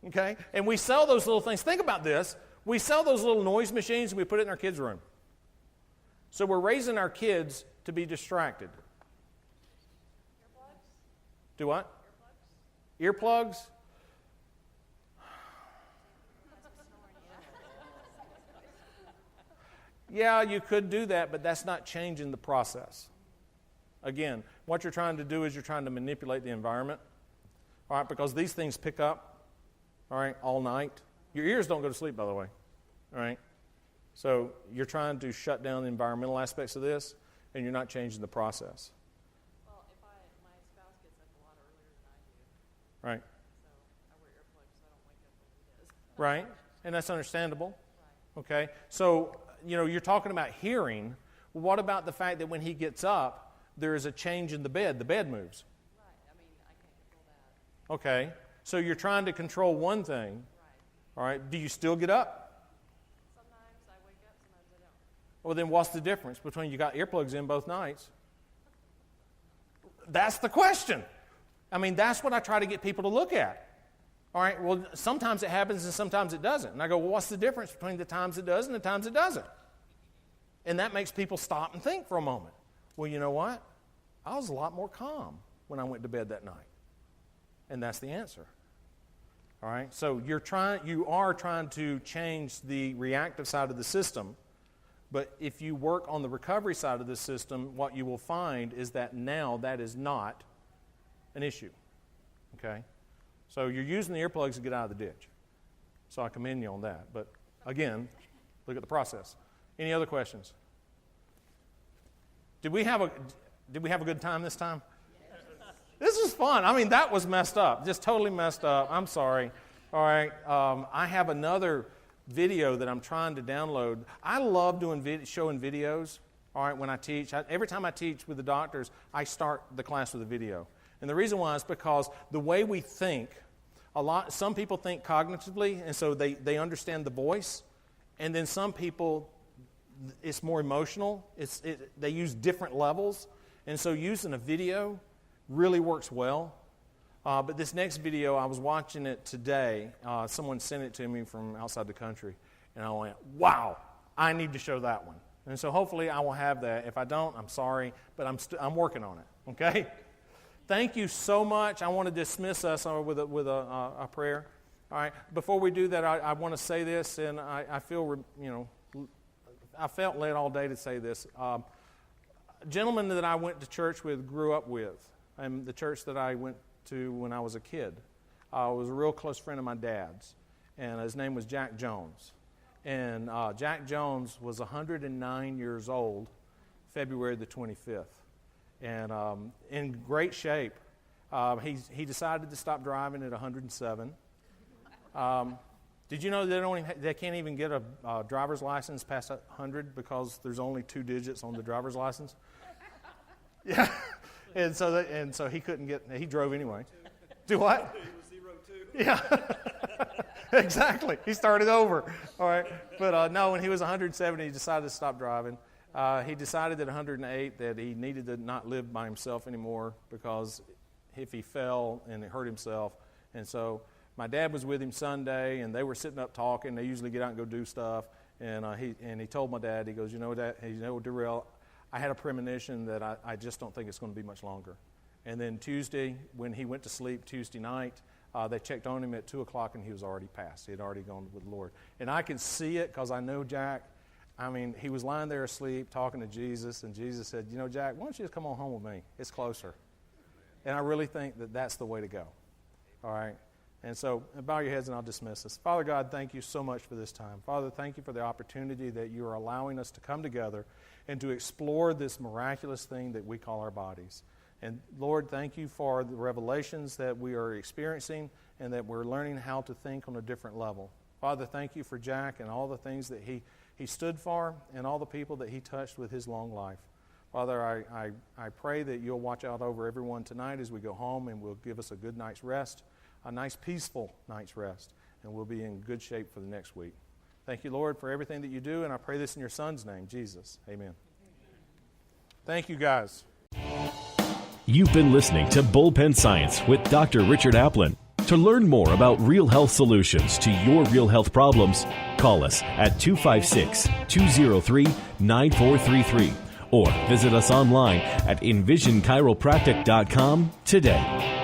Okay? And we sell those little things. Think about this. We sell those little noise machines and we put it in our kids' room. So we're raising our kids to be distracted.
Earplugs?
Do what?
Earplugs?
Earplugs? Yeah, you could do that, but that's not changing the process. Again, what you're trying to do is you're trying to manipulate the environment, all right, because these things pick up, all right, all night. Your ears don't go to sleep, by the way, all right? So you're trying to shut down the environmental aspects of this, and you're not changing the process.
Well, my spouse gets up a lot earlier than I do,
Right,
so I wear earplugs so I don't wake up when he does.
right, and that's understandable, okay? So, you're talking about hearing. Well, what about the fact that when he gets up, there is a change in the bed moves?
Right, I mean, I can't control that.
Okay, so you're trying to control one thing,
Right.
all right? Do you still get up?
Sometimes I wake up, sometimes I don't.
Well, then what's the difference between you got earplugs in both nights? That's the question. I mean, that's what I try to get people to look at. All right, well, sometimes it happens and sometimes it doesn't. And I go, well, what's the difference between the times it does and the times it doesn't? And that makes people stop and think for a moment. Well, you know what? I was a lot more calm when I went to bed that night. And that's the answer. All right? So you are trying to change the reactive side of the system, but if you work on the recovery side of the system, what you will find is that now that is not an issue. Okay? So you're using the earplugs to get out of the ditch. So I commend you on that. But again, look at the process. Any other questions? Did we have a good time this time? This was fun. I mean, that was messed up. Just totally messed up. I'm sorry. All right. I have another video that I'm trying to download. I love doing showing videos. All right, when I teach. Every time I teach with the doctors, I start the class with a video. And the reason why is because the way we think, some people think cognitively, and so they understand the voice. And then some people, it's more emotional. They use different levels. And so using a video really works well. But this next video, I was watching it today. Someone sent it to me from outside the country. And I went, wow, I need to show that one. And so hopefully I will have that. If I don't, I'm sorry, but I'm working on it, okay? Thank you so much. I want to dismiss us with a prayer. All right. Before we do that, I want to say this, and I feel, I felt led all day to say this. A gentleman that I went to church with, grew up with, and the church that I went to when I was a kid, was a real close friend of my dad's, and his name was Jack Jones. And Jack Jones was 109 years old, February the 25th, and in great shape. He decided to stop driving at 107. Did you know they can't even get a driver's license past 100 because there's only 2 digits on the driver's license? Yeah, and so he couldn't get. He drove anyway. Do what?
He was 02.
Yeah, exactly. He started over. All right, but no, when he was 170, he decided to stop driving. He decided at 108 that he needed to not live by himself anymore because if he fell and hurt himself, and so. My dad was with him Sunday, and they were sitting up talking. They usually get out and go do stuff. And he told my dad, he goes, Darrell, I had a premonition that I just don't think it's going to be much longer. And then Tuesday, when he went to sleep Tuesday night, they checked on him at 2 o'clock, and he was already passed. He had already gone with the Lord. And I could see it because I know Jack. I mean, he was lying there asleep talking to Jesus, and Jesus said, Jack, why don't you just come on home with me? It's closer. And I really think that that's the way to go. All right? And so, bow your heads and I'll dismiss us. Father God, thank you so much for this time. Father, thank you for the opportunity that you are allowing us to come together and to explore this miraculous thing that we call our bodies. And Lord, thank you for the revelations that we are experiencing and that we're learning how to think on a different level. Father, thank you for Jack and all the things that he stood for and all the people that he touched with his long life. Father, I pray that you'll watch out over everyone tonight as we go home and will give us a good night's rest. A nice, peaceful night's rest, and we'll be in good shape for the next week. Thank you, Lord, for everything that you do, and I pray this in your Son's name, Jesus. Amen. Thank you, guys.
You've been listening to Bullpen Science with Dr. Richard Aplin. To learn more about real health solutions to your real health problems, call us at 256-203-9433 or visit us online at envisionchiropractic.com today.